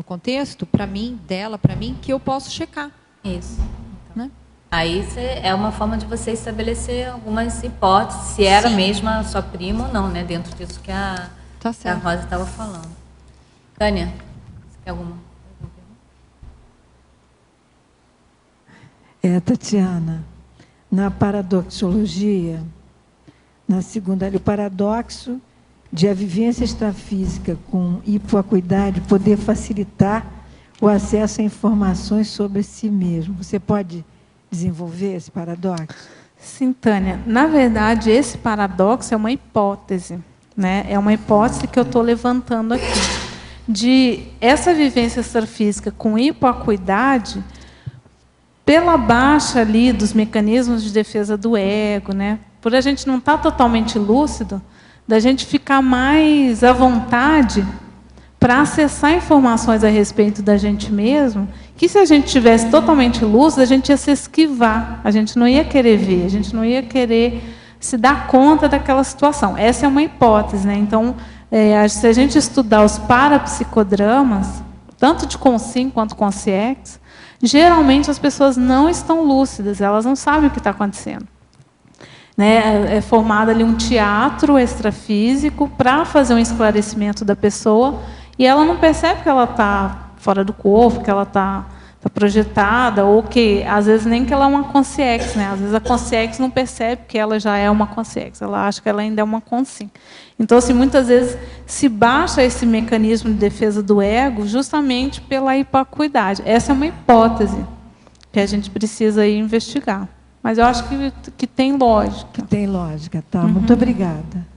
contexto, para mim, que eu posso checar. Isso. Então, né? Aí é uma forma de você estabelecer algumas hipóteses, se era mesmo a sua prima ou não, né, dentro disso que a Rosa estava falando. Tânia, você quer alguma pergunta? Tatiana, na paradoxologia, na segunda, o paradoxo de a vivência extrafísica com hipoacuidade poder facilitar o acesso a informações sobre si mesmo. Você pode desenvolver esse paradoxo? Sim, Tânia. Na verdade, esse paradoxo é uma hipótese, né? É uma hipótese que eu estou levantando aqui. De essa vivência extrafísica com hipoacuidade, pela baixa ali dos mecanismos de defesa do ego, né? Por a gente não estar totalmente lúcido, da gente ficar mais à vontade para acessar informações a respeito da gente mesmo, que se a gente tivesse totalmente lúcido, a gente ia se esquivar, a gente não ia querer ver, a gente não ia querer se dar conta daquela situação. Essa é uma hipótese, né? Então, se a gente estudar os parapsicodramas, tanto de Consim quanto Consciex, geralmente as pessoas não estão lúcidas, elas não sabem o que está acontecendo. Né? É formado ali um teatro extrafísico para fazer um esclarecimento da pessoa e ela não percebe que ela está fora do corpo, que ela está projetada, ou que, às vezes, nem que ela é uma consciex, né? Às vezes a consciex não percebe que ela já é uma consciex, ela acha que ela ainda é uma consim. Então, assim, muitas vezes se baixa esse mecanismo de defesa do ego justamente pela hipoacuidade. Essa é uma hipótese que a gente precisa aí investigar. Mas eu acho que tem lógica. Que tem lógica, tá. Muito obrigada.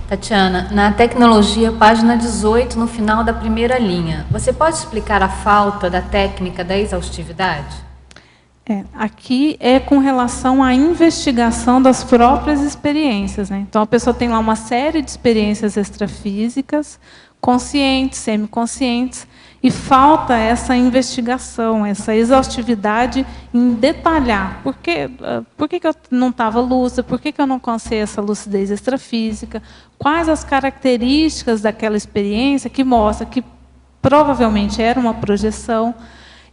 Tatiana, na tecnologia, página 18, no final da primeira linha, você pode explicar a falta da técnica da exaustividade? Aqui é com relação à investigação das próprias experiências, né? Então, a pessoa tem lá uma série de experiências extrafísicas, conscientes, semiconscientes, e falta essa investigação, essa exaustividade em detalhar. Por que eu não estava lúcida? Por que eu não alcancei essa lucidez extrafísica? Quais as características daquela experiência que mostra que provavelmente era uma projeção?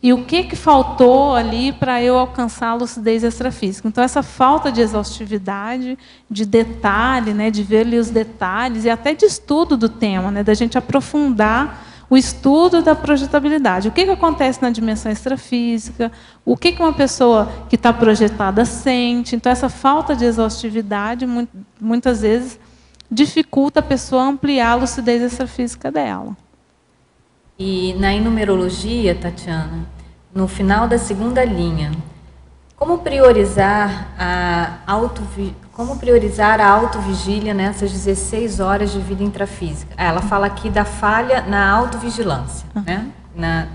E o que faltou ali para eu alcançar a lucidez extrafísica? Então, essa falta de exaustividade, de detalhe, né, de ver ali os detalhes, e até de estudo do tema, né, da gente aprofundar o estudo da projetabilidade. O que acontece na dimensão extrafísica? O que uma pessoa que está projetada sente? Então, essa falta de exaustividade, muitas vezes, dificulta a pessoa ampliar a lucidez extrafísica dela. E na enumerologia, Tatiana, no final da segunda linha, como priorizar a autovigília nessas 16 horas de vida intrafísica? Ela fala aqui da falha na autovigilância. Né?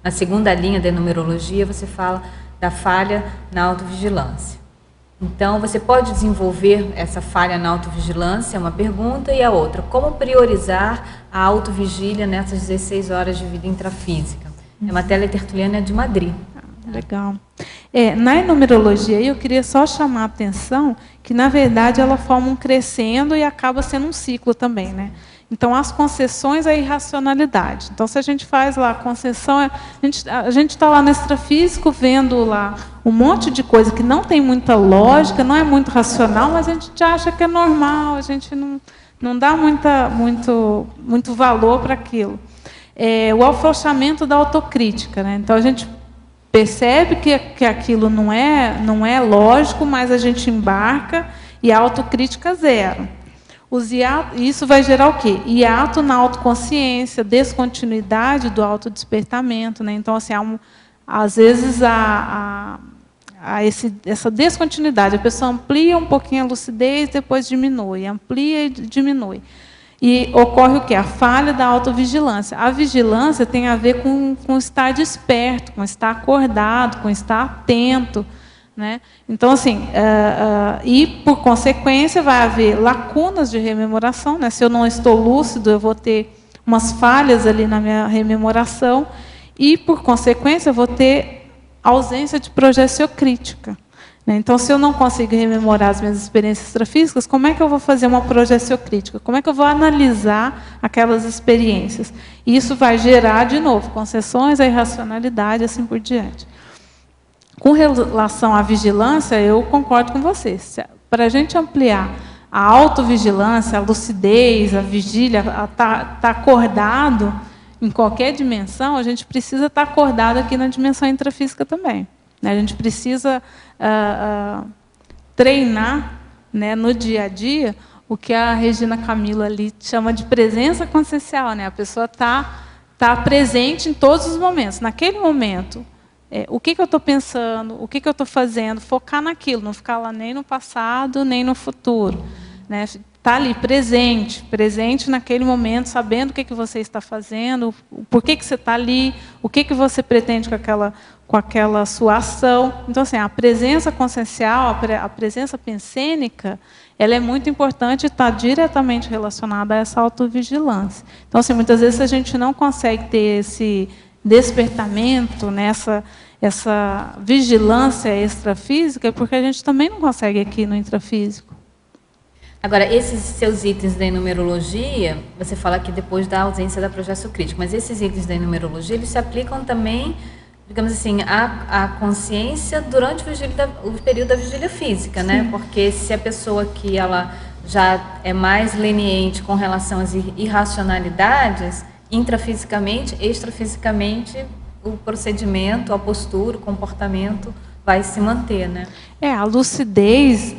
Na segunda linha da numerologia, você fala da falha na autovigilância. Então, você pode desenvolver essa falha na autovigilância, é uma pergunta, e a outra, como priorizar a autovigília nessas 16 horas de vida intrafísica? É uma teletertuliana de Madrid. Legal. Na numerologia, eu queria só chamar a atenção que, na verdade, ela forma um crescendo e acaba sendo um ciclo também, né? Então, as concessões é irracionalidade. Então, se a gente faz lá a concessão, a gente está lá no extrafísico vendo lá um monte de coisa que não tem muita lógica, não é muito racional, mas a gente acha que é normal, a gente não dá muito valor para aquilo. O afrouxamento da autocrítica, né? Então, a gente percebe que aquilo não é lógico, mas a gente embarca e a autocrítica zero. Isso vai gerar o quê? Hiato na autoconsciência, descontinuidade do autodespertamento, né? Então, assim, às vezes, essa descontinuidade, a pessoa amplia um pouquinho a lucidez, depois diminui, amplia e diminui. E ocorre o quê? A falha da autovigilância. A vigilância tem a ver com estar desperto, com estar acordado, com estar atento, né? Então, assim, e, por consequência, vai haver lacunas de rememoração, né? Se eu não estou lúcido, eu vou ter umas falhas ali na minha rememoração e, por consequência, eu vou ter ausência de projeciocrítica, né? Então, se eu não consigo rememorar as minhas experiências extrafísicas, como é que eu vou fazer uma projeciocrítica? Como é que eu vou analisar aquelas experiências? E isso vai gerar, de novo, concessões à irracionalidade, assim por diante. Com relação à vigilância, eu concordo com vocês. Para a gente ampliar a autovigilância, a lucidez, a vigília, estar acordado em qualquer dimensão, a gente precisa estar acordado aqui na dimensão intrafísica também, né? A gente precisa treinar, né, no dia a dia o que a Regina Camilo ali chama de presença consciencial, né? A pessoa tá presente em todos os momentos. Naquele momento, o que eu estou pensando, o que eu estou fazendo, focar naquilo, não ficar lá nem no passado, nem no futuro, né? Tá ali presente naquele momento, sabendo o que você está fazendo, por que você está ali, o que você pretende com aquela sua ação. Então, assim, a presença consciencial, a presença pensênica, ela é muito importante e está diretamente relacionada a essa autovigilância. Então, assim, muitas vezes a gente não consegue ter esse despertamento, né, essa vigilância extrafísica, porque a gente também não consegue aqui no intrafísico. Agora, esses seus itens da numerologia, você fala que depois da ausência da projeciocrítica, mas esses itens da numerologia, eles se aplicam também, digamos assim, à consciência durante o período da vigília física, né? Porque se a pessoa que ela já é mais leniente com relação às irracionalidades, intrafisicamente, extrafisicamente, o procedimento, a postura, o comportamento vai se manter, né? A lucidez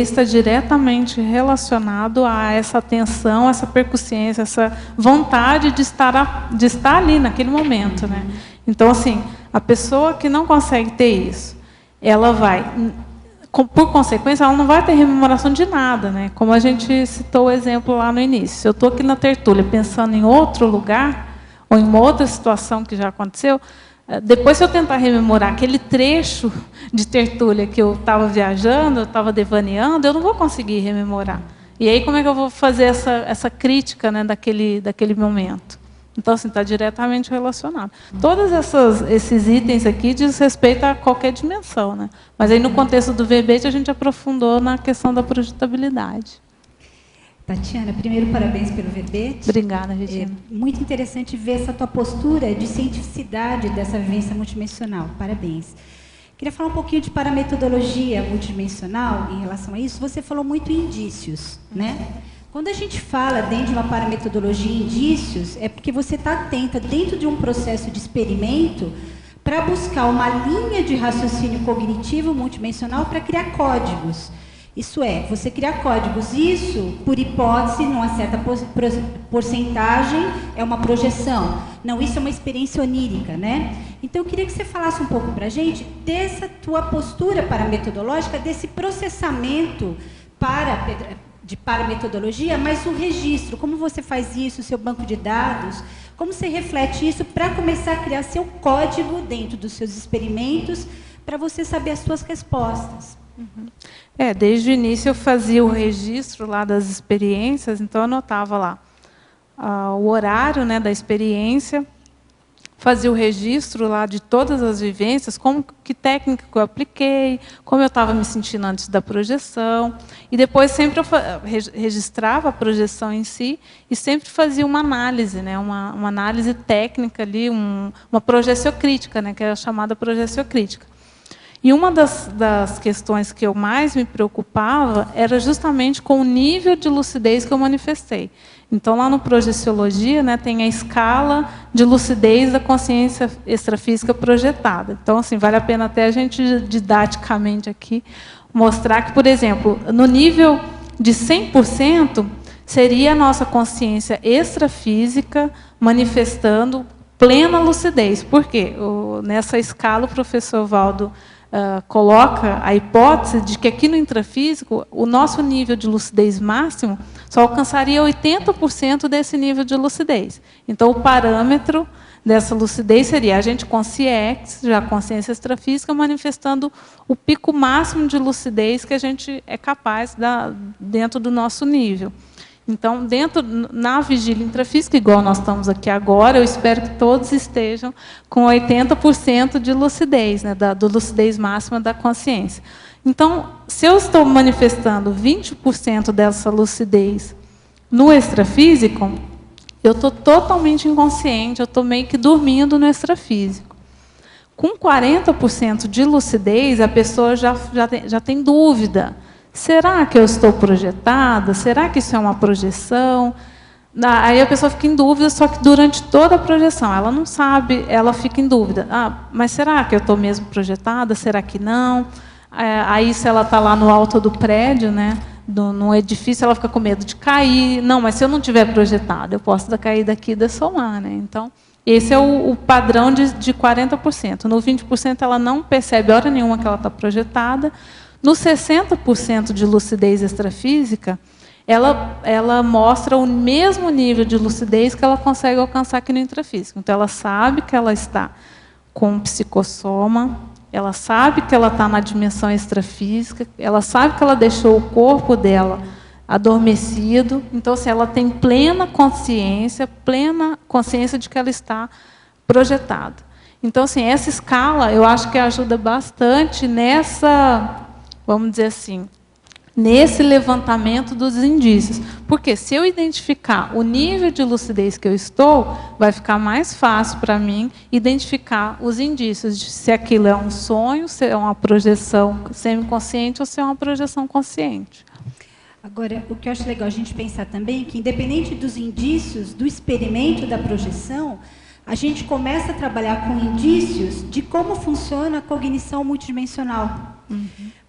está diretamente relacionado a essa atenção, essa percussência, essa vontade de estar ali naquele momento, né? Então, assim, a pessoa que não consegue ter isso, ela vai, por consequência, ela não vai ter rememoração de nada, né? Como a gente citou o exemplo lá no início. Se eu estou aqui na tertúlia pensando em outro lugar, ou em uma outra situação que já aconteceu, depois, se eu tentar rememorar aquele trecho de tertúlia que eu estava viajando, eu estava devaneando, eu não vou conseguir rememorar. E aí, como é que eu vou fazer essa crítica, né, daquele momento? Então, assim, está diretamente relacionado. Todos esses itens aqui diz respeito a qualquer dimensão, né? Mas aí, no contexto do verbete, a gente aprofundou na questão da projetabilidade. Tatiana, primeiro, parabéns pelo verbete. Obrigada, Regina. É muito interessante ver essa tua postura de cientificidade dessa vivência multidimensional. Parabéns. Queria falar um pouquinho de parametodologia multidimensional em relação a isso. Você falou muito em indícios, né? Quando a gente fala dentro de uma parametodologia indícios, é porque você está atenta dentro de um processo de experimento para buscar uma linha de raciocínio cognitivo multidimensional para criar códigos. Isso é, você criar códigos. Isso, por hipótese, numa certa porcentagem, é uma projeção. Não, isso é uma experiência onírica, né? Então, eu queria que você falasse um pouco para a gente dessa tua postura parametodológica, desse processamento de parametodologia, mas o registro. Como você faz isso, o seu banco de dados? Como você reflete isso para começar a criar seu código dentro dos seus experimentos, para você saber as suas respostas? Desde o início eu fazia o registro lá das experiências, então eu anotava lá o horário, né, da experiência, fazia o registro lá de todas as vivências, que técnica que eu apliquei, como eu estava me sentindo antes da projeção. E depois sempre eu registrava a projeção em si e sempre fazia uma análise, né, uma análise técnica ali, uma projeciocrítica, né, que é a chamada projeciocrítica. E uma das questões que eu mais me preocupava era justamente com o nível de lucidez que eu manifestei. Então, lá no Projeciologia, né, tem a escala de lucidez da consciência extrafísica projetada. Então, assim, vale a pena até a gente, didaticamente aqui, mostrar que, por exemplo, no nível de 100%, seria a nossa consciência extrafísica manifestando plena lucidez. Por quê? Nessa escala, o professor Valdo coloca a hipótese de que aqui no intrafísico, o nosso nível de lucidez máximo só alcançaria 80% desse nível de lucidez. Então, o parâmetro dessa lucidez seria a gente consciex, já a consciência extrafísica, manifestando o pico máximo de lucidez que a gente é capaz dentro do nosso nível. Então, na vigília intrafísica, igual nós estamos aqui agora, eu espero que todos estejam com 80% de lucidez, né, da lucidez máxima da consciência. Então, se eu estou manifestando 20% dessa lucidez no extrafísico, eu estou totalmente inconsciente, eu estou meio que dormindo no extrafísico. Com 40% de lucidez, a pessoa já tem dúvida. Será que eu estou projetada? Será que isso é uma projeção? Aí a pessoa fica em dúvida, só que durante toda a projeção, ela não sabe, ela fica em dúvida. Mas será que eu estou mesmo projetada? Será que não? Aí, se ela está lá no alto do prédio, né, no edifício, ela fica com medo de cair. Não, mas se eu não estiver projetada, eu posso cair daqui e dessomar. Né? Então, esse é o padrão de 40%. No 20%, ela não percebe hora nenhuma que ela está projetada. No 60% de lucidez extrafísica, ela mostra o mesmo nível de lucidez que ela consegue alcançar aqui no intrafísico. Então, ela sabe que ela está com um psicossoma, ela sabe que ela está na dimensão extrafísica, ela sabe que ela deixou o corpo dela adormecido. Então, assim, ela tem plena consciência de que ela está projetada. Então, assim, essa escala, eu acho que ajuda bastante vamos dizer assim, nesse levantamento dos indícios. Porque se eu identificar o nível de lucidez que eu estou, vai ficar mais fácil para mim identificar os indícios de se aquilo é um sonho, se é uma projeção semiconsciente ou se é uma projeção consciente. Agora, o que eu acho legal a gente pensar também é que, independente dos indícios, do experimento da projeção, a gente começa a trabalhar com indícios de como funciona a cognição multidimensional.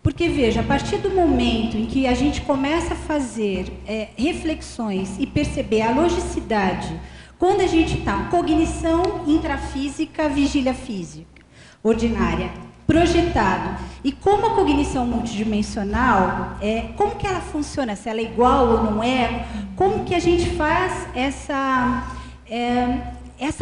Porque, veja, a partir do momento em que a gente começa a fazer reflexões e perceber a logicidade, quando a gente está cognição intrafísica, vigília física, ordinária, projetado, e como a cognição multidimensional, como que ela funciona, se ela é igual ou não é, como que a gente faz essa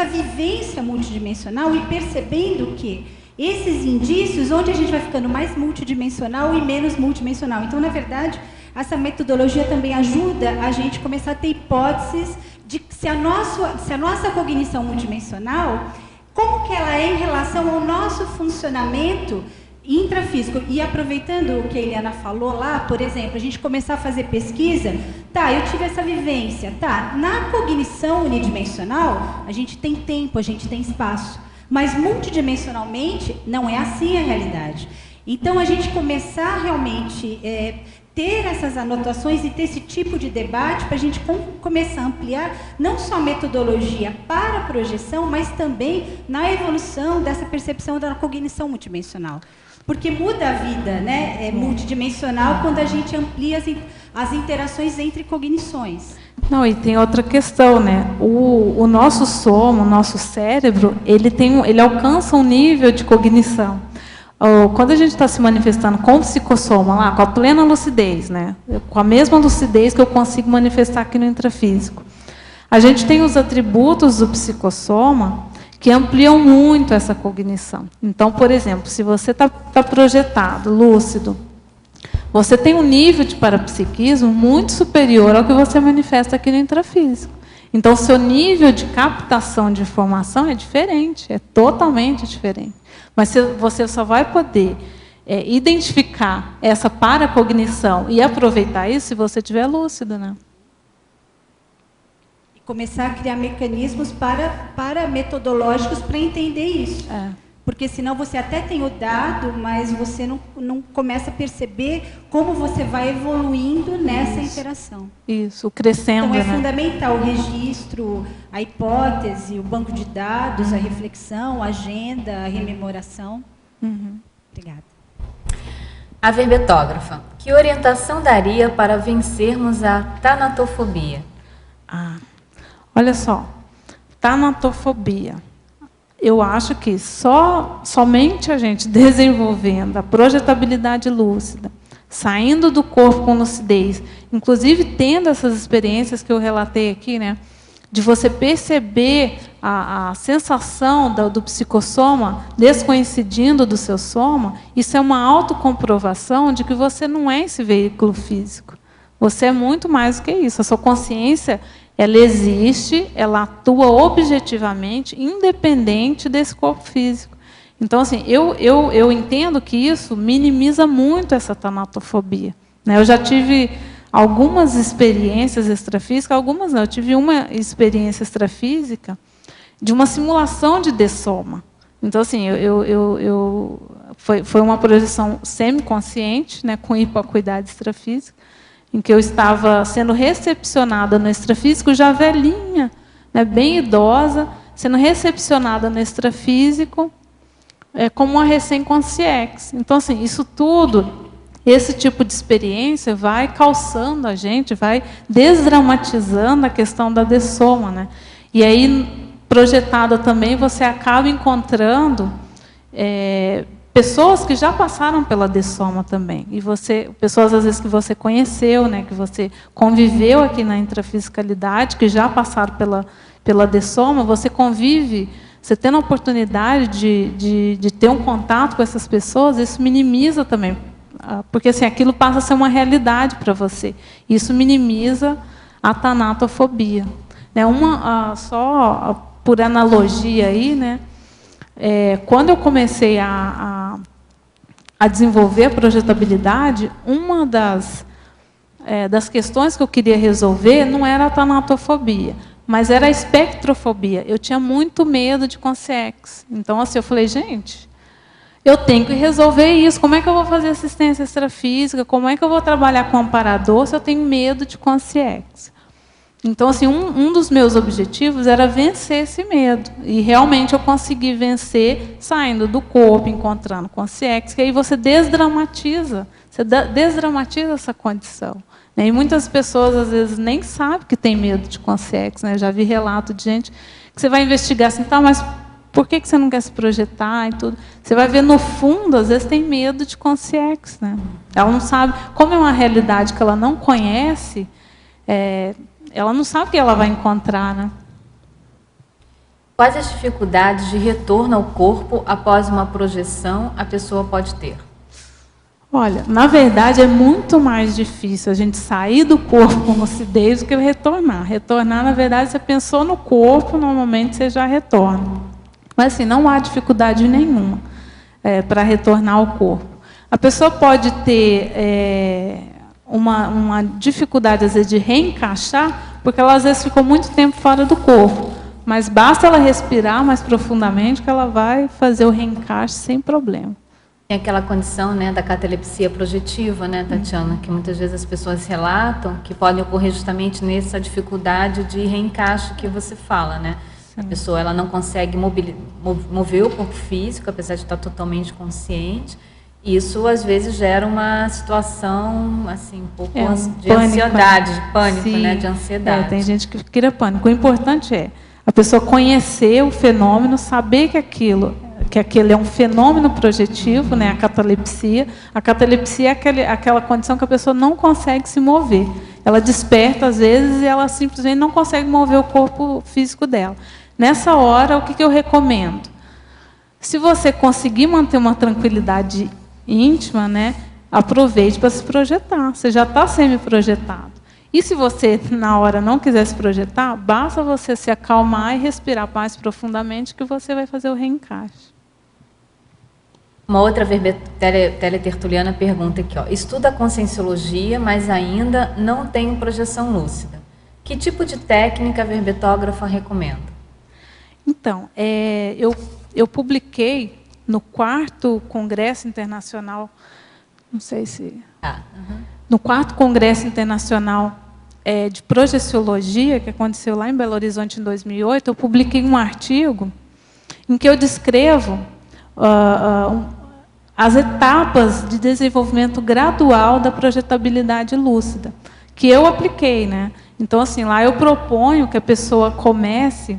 vivência multidimensional e percebendo que esses indícios, onde a gente vai ficando mais multidimensional e menos multidimensional. Então, na verdade, essa metodologia também ajuda a gente começar a ter hipóteses de se a nossa cognição multidimensional, como que ela é em relação ao nosso funcionamento intrafísico. E aproveitando o que a Eliana falou lá, por exemplo, a gente começar a fazer pesquisa, eu tive essa vivência, na cognição unidimensional, a gente tem tempo, a gente tem espaço. Mas multidimensionalmente não é assim a realidade. Então, a gente começar realmente ter essas anotações e ter esse tipo de debate para a gente começar a ampliar não só a metodologia para a projeção, mas também na evolução dessa percepção da cognição multidimensional. Porque muda a vida, né? Multidimensional quando a gente amplia as interações entre cognições. Não, e tem outra questão, né? O nosso soma, o nosso cérebro, ele alcança um nível de cognição. Quando a gente está se manifestando com o psicossoma, lá, com a plena lucidez, né? Com a mesma lucidez que eu consigo manifestar aqui no intrafísico, a gente tem os atributos do psicossoma que ampliam muito essa cognição. Então, por exemplo, se você está projetado, lúcido, você tem um nível de parapsiquismo muito superior ao que você manifesta aqui no intrafísico. Então, seu nível de captação de informação é diferente, é totalmente diferente. Mas você só vai poder identificar essa paracognição e aproveitar isso se você estiver lúcido, né? E começar a criar mecanismos para metodológicos para entender isso. Porque senão você até tem o dado, mas você não começa a perceber como você vai evoluindo nessa interação. Isso, crescendo. Então é né? fundamental o registro, a hipótese, o banco de dados, a reflexão, a agenda, a rememoração. Obrigada. A verbetógrafa. Que orientação daria para vencermos a tanatofobia? Olha só, tanatofobia. Eu acho que somente a gente desenvolvendo a projetabilidade lúcida, saindo do corpo com lucidez, inclusive tendo essas experiências que eu relatei aqui, né, de você perceber a sensação do psicossoma descoincidindo do seu soma, isso é uma autocomprovação de que você não é esse veículo físico. Você é muito mais do que isso. A sua consciência, ela existe, ela atua objetivamente, independente desse corpo físico. Então, assim, eu entendo que isso minimiza muito essa tanatofobia. Né? Eu já tive algumas experiências extrafísicas, algumas não. Eu tive uma experiência extrafísica de uma simulação de dessoma. Então, assim, foi uma projeção semiconsciente, né, com hipoacuidade extrafísica, em que eu estava sendo recepcionada no extrafísico, já velhinha, né, bem idosa, sendo recepcionada no extrafísico, como uma recém-consciex. Então, assim, isso tudo, esse tipo de experiência vai calçando a gente, vai desdramatizando a questão da dessoma, né? E aí, projetada também, você acaba encontrando pessoas que já passaram pela dessoma também. E pessoas, às vezes, que você conheceu, né, que você conviveu aqui na intrafisicalidade, que já passaram pela dessoma, você convive, você tendo a oportunidade de ter um contato com essas pessoas, isso minimiza também. Porque assim, aquilo passa a ser uma realidade para você. Isso minimiza a tanatofobia. Né, só por analogia aí, né? Quando eu comecei a desenvolver a projetabilidade, uma das questões que eu queria resolver não era a tanatofobia, mas era a espectrofobia. Eu tinha muito medo de consciex. Então, assim, eu falei, gente, eu tenho que resolver isso. Como é que eu vou fazer assistência extrafísica? Como é que eu vou trabalhar com amparador se eu tenho medo de consciex? Então, assim, um dos meus objetivos era vencer esse medo. E realmente eu consegui vencer saindo do corpo, encontrando consciex, que aí você desdramatiza essa condição. Né? E muitas pessoas, às vezes, nem sabem que tem medo de consciex. Né? Eu já vi relato de gente que você vai investigar assim, tá, mas por que você não quer se projetar e tudo? Você vai ver, no fundo, às vezes tem medo de consciex. Né? Ela não sabe, como é uma realidade que ela não conhece, ela não sabe o que ela vai encontrar, né? Quais as dificuldades de retorno ao corpo após uma projeção a pessoa pode ter? Olha, na verdade, é muito mais difícil a gente sair do corpo com lucidez do que retornar. Retornar, na verdade, você pensou no corpo, normalmente você já retorna. Mas, assim, não há dificuldade nenhuma para retornar ao corpo. A pessoa pode ter uma dificuldade, às vezes, de reencaixar, porque ela, às vezes, ficou muito tempo fora do corpo. Mas basta ela respirar mais profundamente que ela vai fazer o reencaixe sem problema. Tem aquela condição, né, da catalepsia projetiva, né, Tatiana, que muitas vezes as pessoas relatam que pode ocorrer justamente nessa dificuldade de reencaixe que você fala, né? Sim. A pessoa ela não consegue mover o corpo físico, apesar de estar totalmente consciente. Isso, às vezes, gera uma situação assim, um pouco de pânico, ansiedade, de pânico, né, de ansiedade. Tem gente que cria pânico. O importante é a pessoa conhecer o fenômeno, saber que aquele é um fenômeno projetivo, né, a catalepsia. A catalepsia é aquela condição que a pessoa não consegue se mover. Ela desperta, às vezes, e ela simplesmente não consegue mover o corpo físico dela. Nessa hora, o que eu recomendo? Se você conseguir manter uma tranquilidade íntima, né, aproveite para se projetar. Você já está semi-projetado. E se você, na hora, não quiser se projetar, basta você se acalmar e respirar mais profundamente que você vai fazer o reencaixe. Uma outra teletertuliana pergunta aqui, ó, estuda a conscienciologia, mas ainda não tem projeção lúcida. Que tipo de técnica a verbetógrafa recomenda? Então, eu publiquei no 4º Congresso Internacional, não sei se... No 4º Congresso Internacional de Projeciologia, que aconteceu lá em Belo Horizonte em 2008, eu publiquei um artigo em que eu descrevo as etapas de desenvolvimento gradual da projetabilidade lúcida, que eu apliquei, né? Então, assim, lá eu proponho que a pessoa comece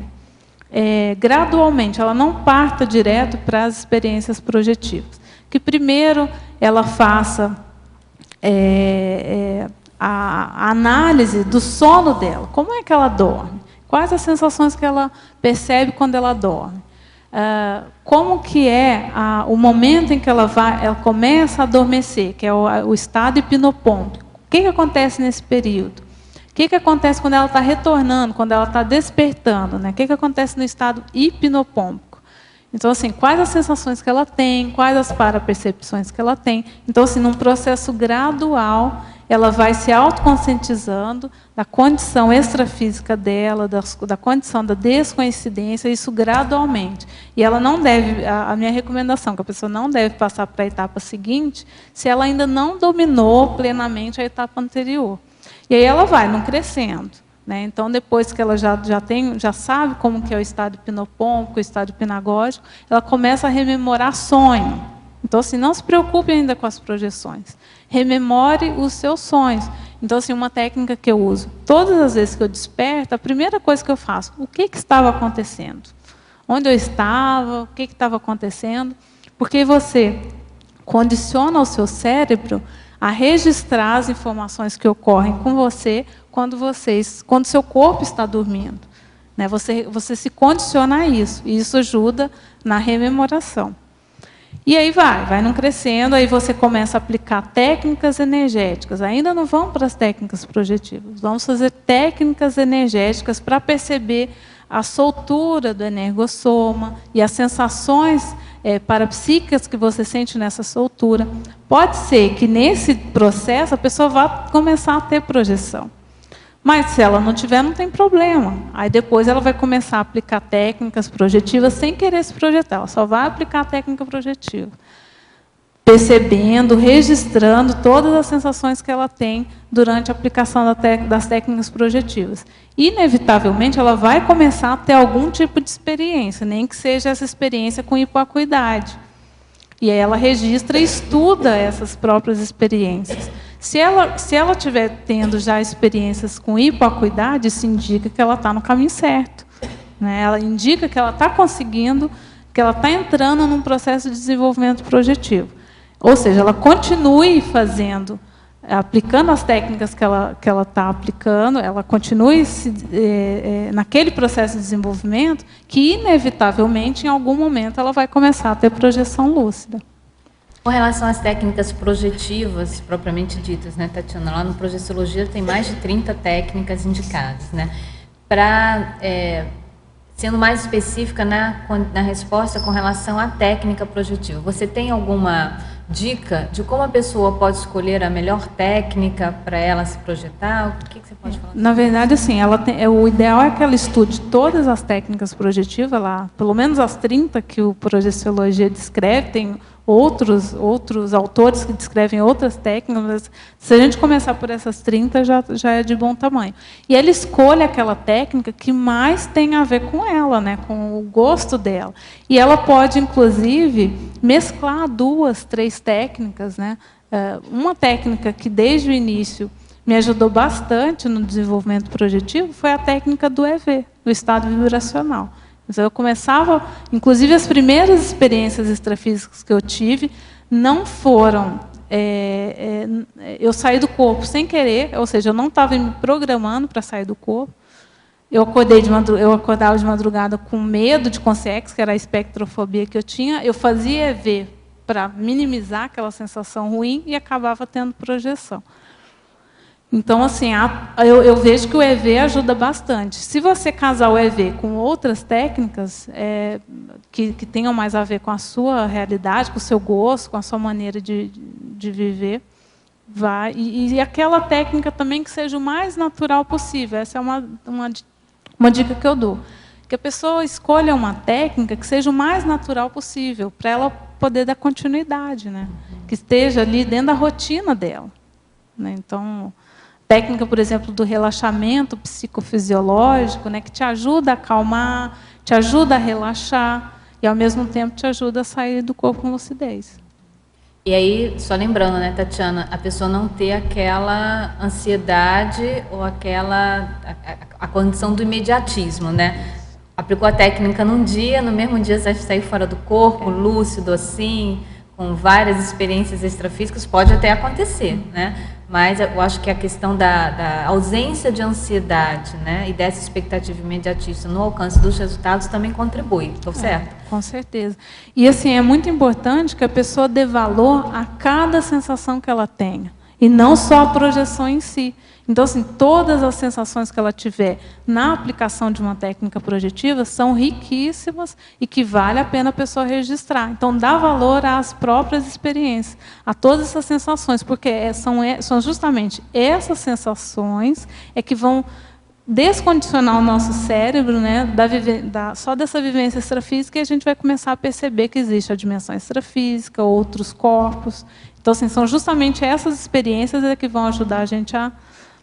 gradualmente, ela não parta direto para as experiências projetivas. Que primeiro ela faça a análise do sono dela. Como é que ela dorme? Quais as sensações que ela percebe quando ela dorme? Como que é o momento em que ela começa a adormecer, que é o estado hipnopômpico. O que acontece nesse período? O que acontece quando ela está retornando, quando ela está despertando? Né? O que acontece no estado hipnopômpico? Então, assim, quais as sensações que ela tem, quais as parapercepções que ela tem. Então, assim, num processo gradual, ela vai se autoconscientizando da condição extrafísica dela, da condição da descoincidência, isso gradualmente. E ela não deve, a minha recomendação, que a pessoa não deve passar para a etapa seguinte, se ela ainda não dominou plenamente a etapa anterior. E aí ela vai, não crescendo. Né? Então, depois que ela já sabe como que é o estado hipnopômpico, o estado hipnagógico, ela começa a rememorar sonho. Então, assim, não se preocupe ainda com as projeções. Rememore os seus sonhos. Então, assim, uma técnica que eu uso, todas as vezes que eu desperto, a primeira coisa que eu faço, o que estava acontecendo? Onde eu estava? O que estava acontecendo? Porque você condiciona o seu cérebro a registrar as informações que ocorrem com você quando seu corpo está dormindo. Né? Você se condiciona a isso, e isso ajuda na rememoração. E aí vai não crescendo, aí você começa a aplicar técnicas energéticas. Ainda não vamos para as técnicas projetivas, vamos fazer técnicas energéticas para perceber a soltura do energossoma e as sensações parapsíquicas que você sente nessa soltura. Pode ser que nesse processo a pessoa vá começar a ter projeção. Mas se ela não tiver, não tem problema. Aí depois ela vai começar a aplicar técnicas projetivas sem querer se projetar. Ela só vai aplicar a técnica projetiva. Percebendo, registrando todas as sensações que ela tem durante a aplicação das técnicas projetivas. Inevitavelmente, ela vai começar a ter algum tipo de experiência, nem que seja essa experiência com hipoacuidade. E aí ela registra e estuda essas próprias experiências. Se ela estiver tendo já experiências com hipoacuidade, isso indica que ela está no caminho certo. Né? Ela indica que ela está conseguindo, que ela está entrando num processo de desenvolvimento projetivo. Ou seja, ela continue fazendo, aplicando as técnicas que ela está aplicando, ela continue naquele processo de desenvolvimento, que, inevitavelmente, em algum momento, ela vai começar a ter projeção lúcida. Com relação às técnicas projetivas, propriamente ditas, né, Tatiana? Lá no Projeciologia tem mais de 30 técnicas indicadas. Né? Sendo mais específica na resposta com relação à técnica projetiva, você tem alguma dica de como a pessoa pode escolher a melhor técnica para ela se projetar? O que você pode falar? Na verdade, assim, o ideal é que ela estude todas as técnicas projetivas, lá, pelo menos as 30 que o Projeciologia descreve, tem outros autores que descrevem outras técnicas, mas se a gente começar por essas 30, já é de bom tamanho. E ela escolhe aquela técnica que mais tem a ver com ela, né, com o gosto dela. E ela pode, inclusive, mesclar 2, 3 técnicas. Né? Uma técnica que, desde o início, me ajudou bastante no desenvolvimento projetivo foi a técnica do EV, do estado vibracional. Eu começava, inclusive as primeiras experiências extrafísicas que eu tive não foram, eu saí do corpo sem querer, ou seja, eu não estava me programando para sair do corpo. Eu acordava de madrugada com medo de consciência, que era a espectrofobia que eu tinha. Eu fazia EV para minimizar aquela sensação ruim e acabava tendo projeção. Então, assim, eu vejo que o EV ajuda bastante. Se você casar o EV com outras técnicas que tenham mais a ver com a sua realidade, com o seu gosto, com a sua maneira de viver, vai. E aquela técnica também que seja o mais natural possível. Essa é uma dica que eu dou. Que a pessoa escolha uma técnica que seja o mais natural possível, para ela poder dar continuidade, né? Que esteja ali dentro da rotina dela. Né? Então, técnica, por exemplo, do relaxamento psicofisiológico, né, que te ajuda a acalmar, te ajuda a relaxar e, ao mesmo tempo, te ajuda a sair do corpo com lucidez. E aí, só lembrando, né, Tatiana, a pessoa não ter aquela ansiedade ou a condição do imediatismo, né? Aplicou a técnica num dia, no mesmo dia você sair fora do corpo, lúcido assim, com várias experiências extrafísicas, pode até acontecer, né? Mas eu acho que a questão da ausência de ansiedade, né, e dessa expectativa imediatista no alcance dos resultados também contribui, estou certo? Com certeza. E assim, é muito importante que a pessoa dê valor a cada sensação que ela tenha, e não só a projeção em si. Então, assim, todas as sensações que ela tiver na aplicação de uma técnica projetiva são riquíssimas e que vale a pena a pessoa registrar. Então, dá valor às próprias experiências, a todas essas sensações, porque são justamente essas sensações que vão descondicionar o nosso cérebro, né, só dessa vivência extrafísica, e a gente vai começar a perceber que existe a dimensão extrafísica, outros corpos. Então, assim, são justamente essas experiências que vão ajudar a gente a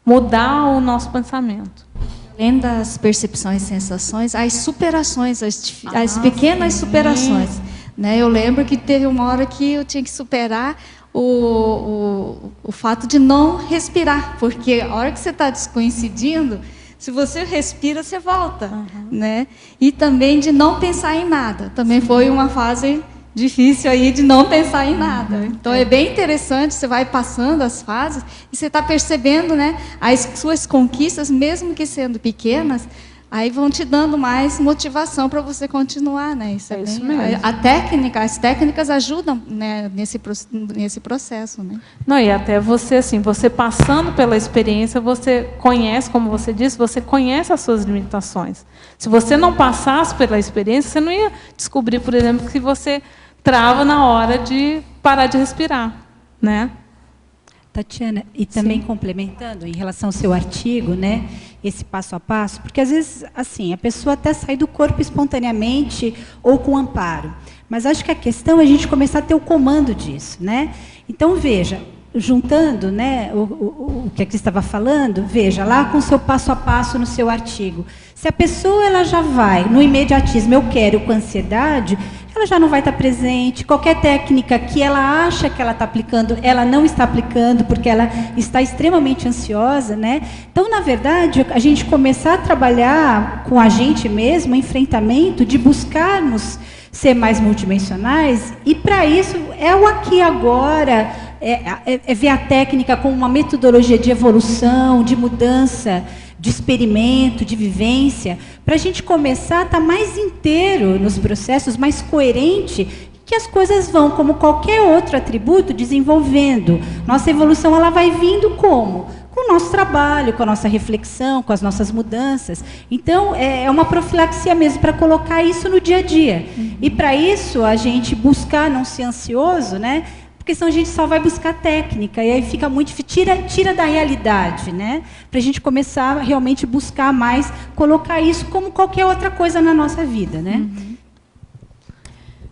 mudar o nosso pensamento. Além das percepções e sensações, as superações, as pequenas superações. Né? Eu lembro que teve uma hora que eu tinha que superar o fato de não respirar, porque a hora que você está descoincidindo, se você respira, você volta. Né? E também de não pensar em nada. Também foi uma fase difícil aí de não pensar em nada. Então é bem interessante, você vai passando as fases e você está percebendo, né, as suas conquistas, mesmo que sendo pequenas, aí vão te dando mais motivação para você continuar, né? Isso mesmo. As técnicas ajudam, né, nesse processo, né? Não, e até você, assim, você passando pela experiência, você conhece, como você disse, você conhece as suas limitações. Se você não passasse pela experiência, você não ia descobrir, por exemplo, que você trava na hora de parar de respirar, né? Tatiana, e também complementando em relação ao seu artigo, né, esse passo a passo, porque às vezes assim, a pessoa até sai do corpo espontaneamente ou com amparo, mas acho que a questão é a gente começar a ter o comando disso, né? Então, veja, juntando, né, o que a Cris estava falando, veja, lá com o seu passo a passo no seu artigo, se a pessoa ela já vai no imediatismo, eu quero, com ansiedade, ela já não vai estar presente. Qualquer técnica que ela acha que ela está aplicando, ela não está aplicando, porque ela está extremamente ansiosa, né? Então, na verdade, a gente começar a trabalhar com a gente mesmo, enfrentamento, de buscarmos ser mais multidimensionais, e para isso é o aqui e agora, é ver a técnica como uma metodologia de evolução, de mudança, de experimento, de vivência, para a gente começar a estar mais inteiro nos processos, mais coerente, que as coisas vão, como qualquer outro atributo, desenvolvendo. Nossa evolução ela vai vindo como? Com o nosso trabalho, com a nossa reflexão, com as nossas mudanças. Então, é uma profilaxia mesmo para colocar isso no dia a dia. E para isso, a gente buscar não ser ansioso, né? Porque senão a gente só vai buscar técnica, e aí fica muito tira da realidade, né? Para a gente começar a realmente buscar mais, colocar isso como qualquer outra coisa na nossa vida, né?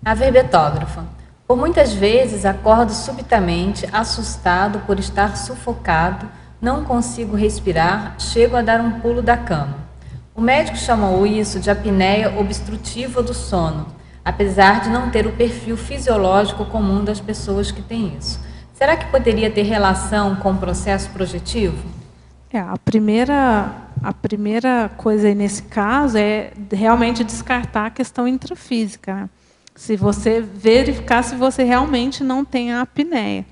A verbetógrafa. Por muitas vezes acordo subitamente, assustado por estar sufocado, não consigo respirar, chego a dar um pulo da cama. O médico chamou isso de apneia obstrutiva do sono, apesar de não ter o perfil fisiológico comum das pessoas que têm isso. Será que poderia ter relação com o processo projetivo? A primeira coisa aí nesse caso é realmente descartar a questão intrafísica, né? Se você verificar se você realmente não tem a apneia.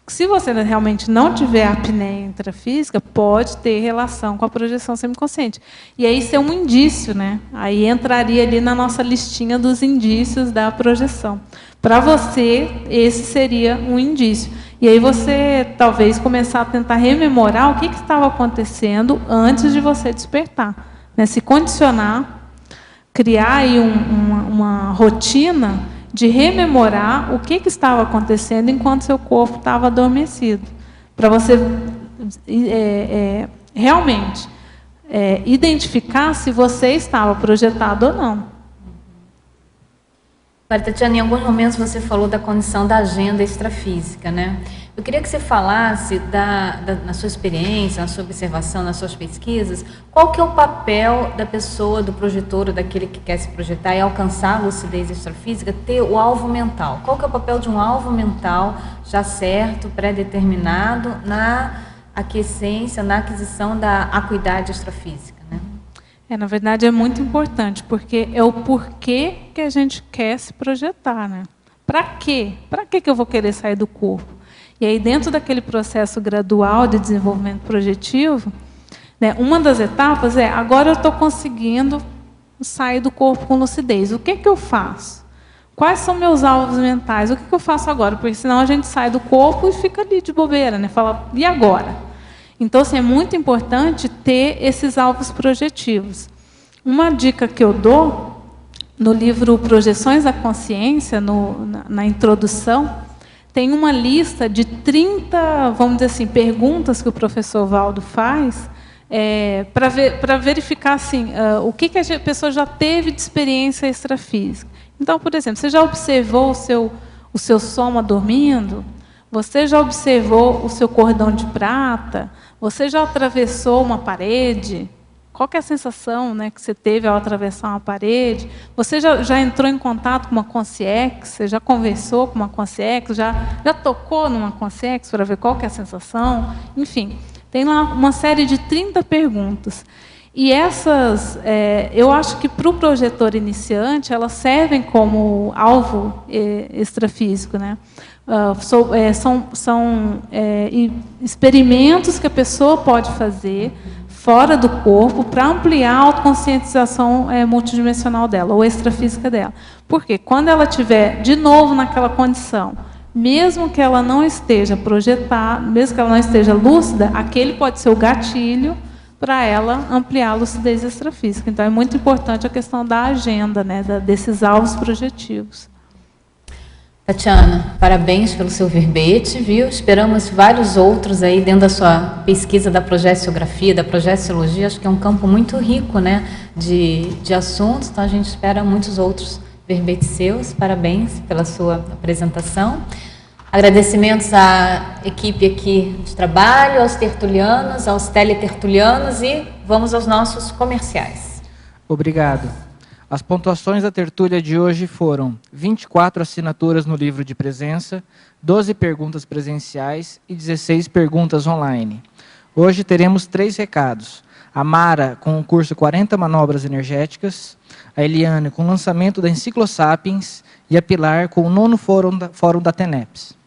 Se você realmente não tiver a apneia intrafísica, pode ter relação com a projeção semiconsciente. E aí isso é um indício, né? Aí entraria ali na nossa listinha dos indícios da projeção. Para você, esse seria um indício. E aí você talvez começar a tentar rememorar o que estava acontecendo antes de você despertar, né? Se condicionar, criar aí uma rotina de rememorar o que estava acontecendo enquanto seu corpo estava adormecido, para você realmente identificar se você estava projetado ou não. Agora, Tatiana, em alguns momentos você falou da condição da agenda extrafísica, né? Eu queria que você falasse, na sua experiência, na sua observação, nas suas pesquisas, qual que é o papel da pessoa, do projetor, ou daquele que quer se projetar e alcançar a lucidez extrafísica, ter o alvo mental. Qual que é o papel de um alvo mental já certo, pré-determinado, na aquisência, na aquisição da acuidade extrafísica, né? Na verdade, é muito importante, porque é o porquê que a gente quer se projetar, né? Para quê? Para que eu vou querer sair do corpo? E aí, dentro daquele processo gradual de desenvolvimento projetivo, né, uma das etapas é, agora eu estou conseguindo sair do corpo com lucidez. O que eu faço? Quais são meus alvos mentais? O que eu faço agora? Porque senão a gente sai do corpo e fica ali de bobeira, né? Fala, e agora? Então, assim, é muito importante ter esses alvos projetivos. Uma dica que eu dou, no livro Projeções da Consciência, na introdução, tem uma lista de 30, vamos dizer assim, perguntas que o professor Valdo faz para verificar assim, o que a pessoa já teve de experiência extrafísica. Então, por exemplo, você já observou o seu soma dormindo? Você já observou o seu cordão de prata? Você já atravessou uma parede? Qual que é a sensação, né, que você teve ao atravessar uma parede? Você já entrou em contato com uma consciex? Você já conversou com uma consciex? Já tocou numa consciex para ver qual que é a sensação? Enfim, tem lá uma série de 30 perguntas. E essas, eu acho que para o projetor iniciante, elas servem como alvo extrafísico, né? São experimentos que a pessoa pode fazer fora do corpo para ampliar a autoconscientização multidimensional dela, ou extrafísica dela. Porque quando ela estiver de novo naquela condição, mesmo que ela não esteja projetada, mesmo que ela não esteja lúcida, aquele pode ser o gatilho para ela ampliar a lucidez extrafísica. Então, é muito importante a questão da agenda, né, desses alvos projetivos. Tatiana, parabéns pelo seu verbete, viu? Esperamos vários outros aí dentro da sua pesquisa da projeciografia, da projeciologia. Acho que é um campo muito rico, né, de assuntos, então a gente espera muitos outros verbetes seus. Parabéns pela sua apresentação. Agradecimentos à equipe aqui de trabalho, aos tertulianos, aos teletertulianos, e vamos aos nossos comerciais. Obrigado. As pontuações da tertúlia de hoje foram 24 assinaturas no livro de presença, 12 perguntas presenciais e 16 perguntas online. Hoje teremos 3 recados. A Mara com o curso 40 Manobras Energéticas, a Eliane com o lançamento da Enciclosapiens e a Pilar com o 9º Fórum da TENEPS.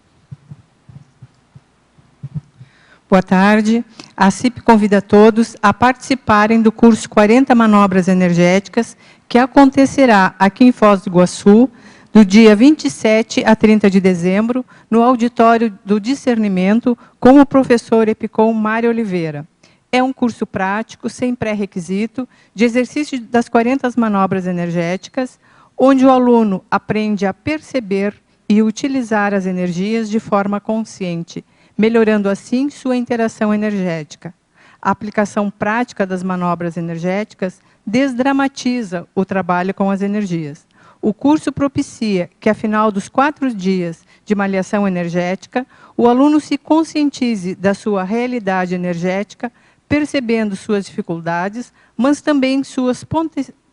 Boa tarde. A CIP convida todos a participarem do curso 40 Manobras Energéticas, que acontecerá aqui em Foz do Iguaçu, do dia 27 a 30 de dezembro, no auditório do Discernimento, com o professor Epicom Mário Oliveira. É um curso prático, sem pré-requisito, de exercício das 40 manobras energéticas, onde o aluno aprende a perceber e utilizar as energias de forma consciente, melhorando assim sua interação energética. A aplicação prática das manobras energéticas desdramatiza o trabalho com as energias. O curso propicia que, ao final dos 4 dias de malhação energética, o aluno se conscientize da sua realidade energética, percebendo suas dificuldades, mas também suas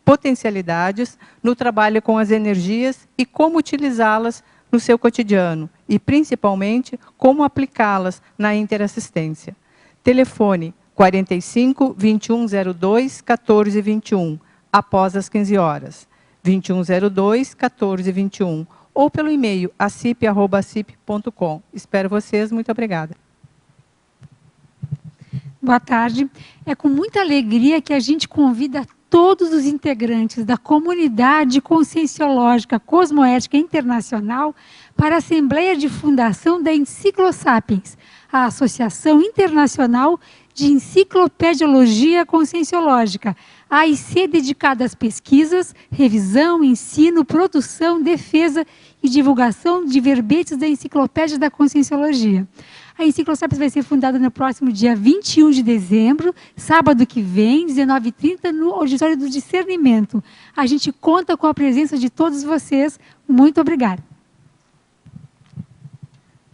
potencialidades no trabalho com as energias e como utilizá-las no seu cotidiano e, principalmente, como aplicá-las na interassistência. Telefone 45 2102 1421, após as 15 horas. 2102 1421, ou pelo e-mail acip@acip.com. Espero vocês, muito obrigada. Boa tarde. É com muita alegria que a gente convida todos os integrantes da comunidade conscienciológica cosmoética internacional para a Assembleia de Fundação da Enciclosapiens, a Associação Internacional de Enciclopediologia Conscienciológica, AIC, dedicada às pesquisas, revisão, ensino, produção, defesa e divulgação de verbetes da Enciclopédia da Conscienciologia. A Enciclosapiens vai ser fundada no próximo dia 21 de dezembro, sábado que vem, 19h30, no Auditório do Discernimento. A gente conta com a presença de todos vocês. Muito obrigada.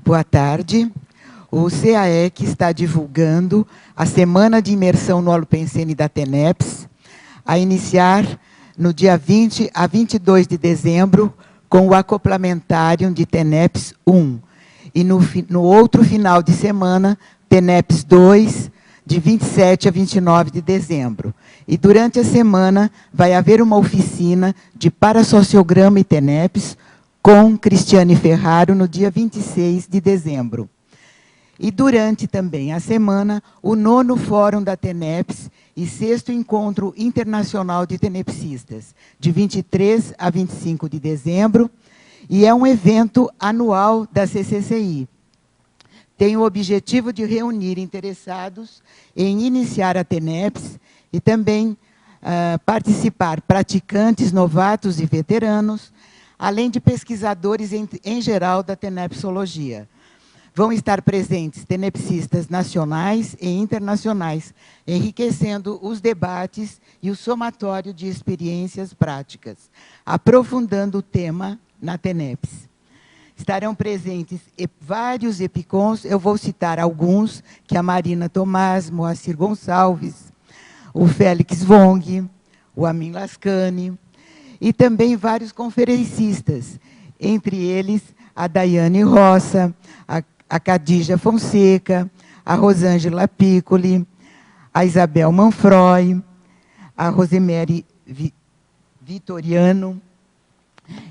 Boa tarde. O CAEC está divulgando a Semana de Imersão no Holopensene da TENEPS, a iniciar no dia 20 a 22 de dezembro, com o acoplamentário de TENEPS 1. E no outro final de semana, TENEPS 2, de 27 a 29 de dezembro. E durante a semana vai haver uma oficina de Parasociograma e TENEPS com Cristiane Ferraro no dia 26 de dezembro. E durante também a semana, o 9º Fórum da TENEPS e 6º Encontro Internacional de Tenepsistas, de 23 a 25 de dezembro, e é um evento anual da CCCI. Tem o objetivo de reunir interessados em iniciar a TENEPS e também participar praticantes, novatos e veteranos, além de pesquisadores em geral da tenepsologia. Vão estar presentes tenepsistas nacionais e internacionais, enriquecendo os debates e o somatório de experiências práticas, aprofundando o tema na TENEPS. Estarão presentes vários EPICONs, eu vou citar alguns, que a Marina Tomás, Moacir Gonçalves, o Félix Wong, o Amin Lascani, e também vários conferencistas, entre eles a Daiane Roça, a Cadija Fonseca, a Rosângela Piccoli, a Isabel Manfroy, a Rosemary Vitoriano.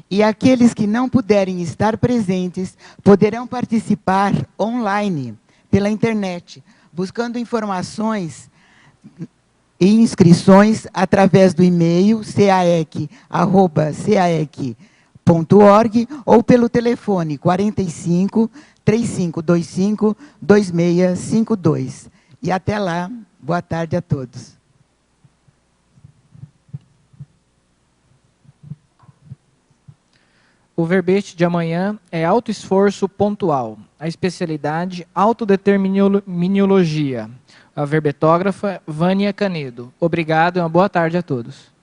E aqueles que não puderem estar presentes poderão participar online, pela internet, buscando informações e inscrições através do e-mail caec@caec.org ou pelo telefone 45 3525 2652. E até lá, boa tarde a todos. O verbete de amanhã é autoesforço pontual. A especialidade, autodeterminologia. A verbetógrafa, Vânia Canedo. Obrigado e uma boa tarde a todos.